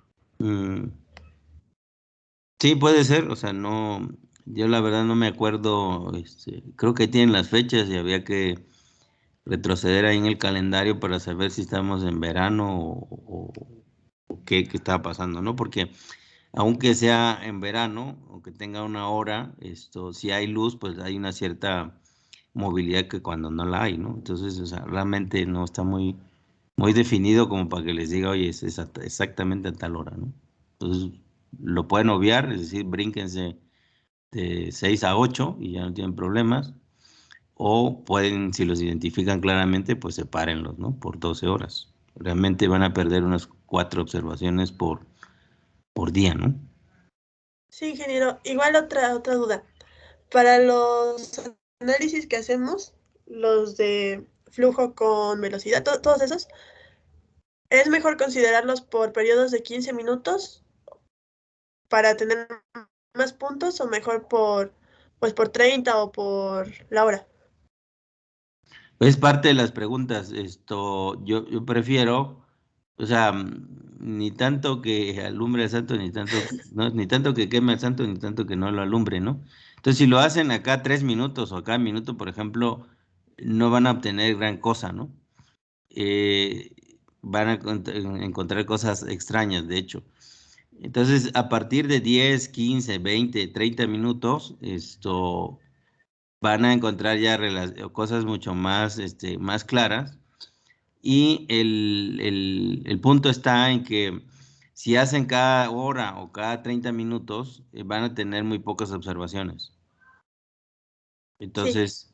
Sí, puede ser, o sea, no, yo la verdad no me acuerdo, creo que tienen las fechas y había que retroceder ahí en el calendario para saber si estamos en verano o qué estaba pasando, ¿no? Porque aunque sea en verano, aunque tenga una hora, si hay luz, pues hay una cierta movilidad que cuando no la hay, ¿no? Entonces, o sea, realmente no está muy definido como para que les diga, oye, es exactamente a tal hora, ¿no? Entonces, lo pueden obviar, es decir, brínquense de 6 a 8 y ya no tienen problemas, o pueden, si los identifican claramente, pues sepárenlos, ¿no? Por 12 horas. Realmente van a perder unas 4 observaciones por día, ¿no? Sí, ingeniero. Igual otra duda. Para los análisis que hacemos, los de flujo con velocidad, todos esos, ¿es mejor considerarlos por periodos de 15 minutos para tener más puntos o mejor por 30 o por la hora? Es parte de las preguntas. Yo prefiero, o sea, ni tanto que alumbre al santo, ni tanto, no, ni tanto que queme al santo, ni tanto que no lo alumbre, ¿no? Entonces, si lo hacen acá 3 minutos o acá minuto, por ejemplo, no van a obtener gran cosa, ¿no? Van a encontrar cosas extrañas, de hecho. Entonces, a partir de 10, 15, 20, 30 minutos, van a encontrar ya cosas mucho más, más claras. Y el punto está en que si hacen cada hora o cada 30 minutos, van a tener muy pocas observaciones. Entonces,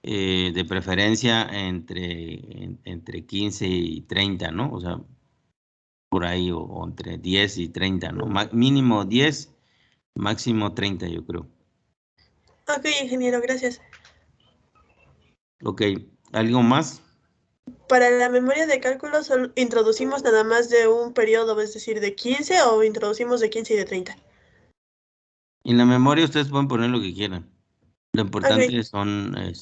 de preferencia entre 15 y 30, ¿no? O sea, por ahí, o entre 10 y 30, ¿no? Mínimo 10, máximo 30, yo creo. Ok, ingeniero, gracias. Ok, ¿algo más? Para la memoria de cálculo, solo introducimos nada más de un periodo, es decir, de 15 o introducimos de 15 y de 30. En la memoria ustedes pueden poner lo que quieran. Lo Ok, importante son, o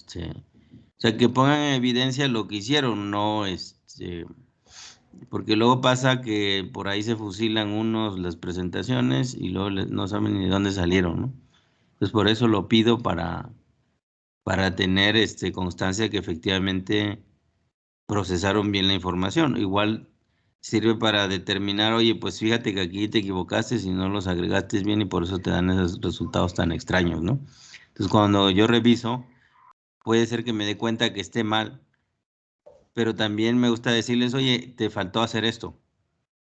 sea, que pongan en evidencia lo que hicieron, no, porque luego pasa que por ahí se fusilan unos las presentaciones y luego no saben ni de dónde salieron, ¿no? Entonces por eso lo pido para tener, constancia que efectivamente procesaron bien la información. Igual sirve para determinar, oye, pues fíjate que aquí te equivocaste si no los agregaste bien y por eso te dan esos resultados tan extraños, ¿no? Entonces cuando yo reviso, puede ser que me dé cuenta que esté mal, pero también me gusta decirles, oye, te faltó hacer esto,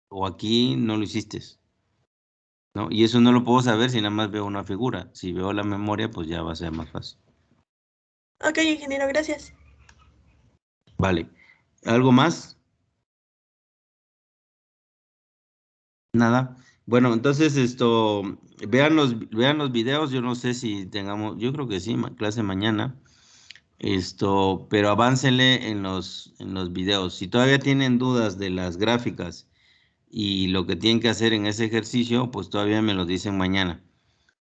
o aquí no lo hiciste, ¿no? Y eso no lo puedo saber si nada más veo una figura. Si veo la memoria, pues ya va a ser más fácil. ok, ingeniero, gracias. Vale. ¿Algo más? Nada. Bueno, entonces vean los videos, yo no sé si tengamos, yo creo que sí, clase mañana. Pero aváncenle en los videos. Si todavía tienen dudas de las gráficas y lo que tienen que hacer en ese ejercicio, pues todavía me lo dicen mañana.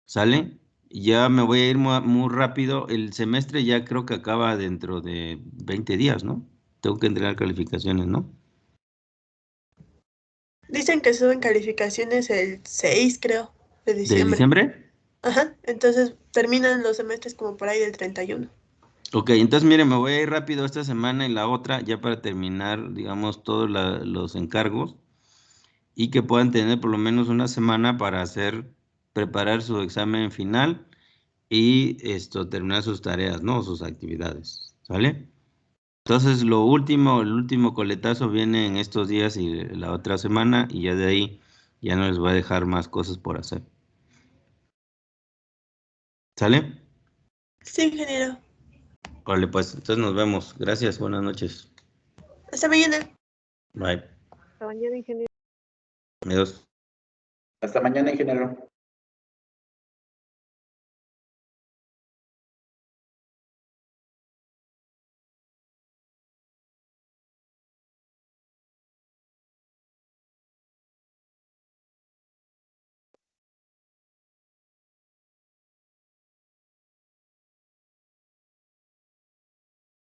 ¿Sale? Ya me voy a ir muy rápido. El semestre ya creo que acaba dentro de 20 días, ¿no? Tengo que entregar calificaciones, ¿no? Dicen que suben calificaciones el 6, creo, de ¿De diciembre. diciembre? Ajá, entonces terminan los semestres como por ahí del 31. Ok, entonces mire, me voy a ir rápido esta semana y la otra ya para terminar, digamos, todos los encargos y que puedan tener por lo menos una semana para preparar su examen final y terminar sus tareas, ¿no? Sus actividades, ¿sale? Entonces, el último coletazo viene en estos días y la otra semana y ya de ahí ya no les voy a dejar más cosas por hacer. ¿Sale? Sí, ingeniero. Vale, pues entonces nos vemos. Gracias, buenas noches. Hasta mañana. Bye. Hasta mañana, ingeniero. Adiós. Hasta mañana, ingeniero.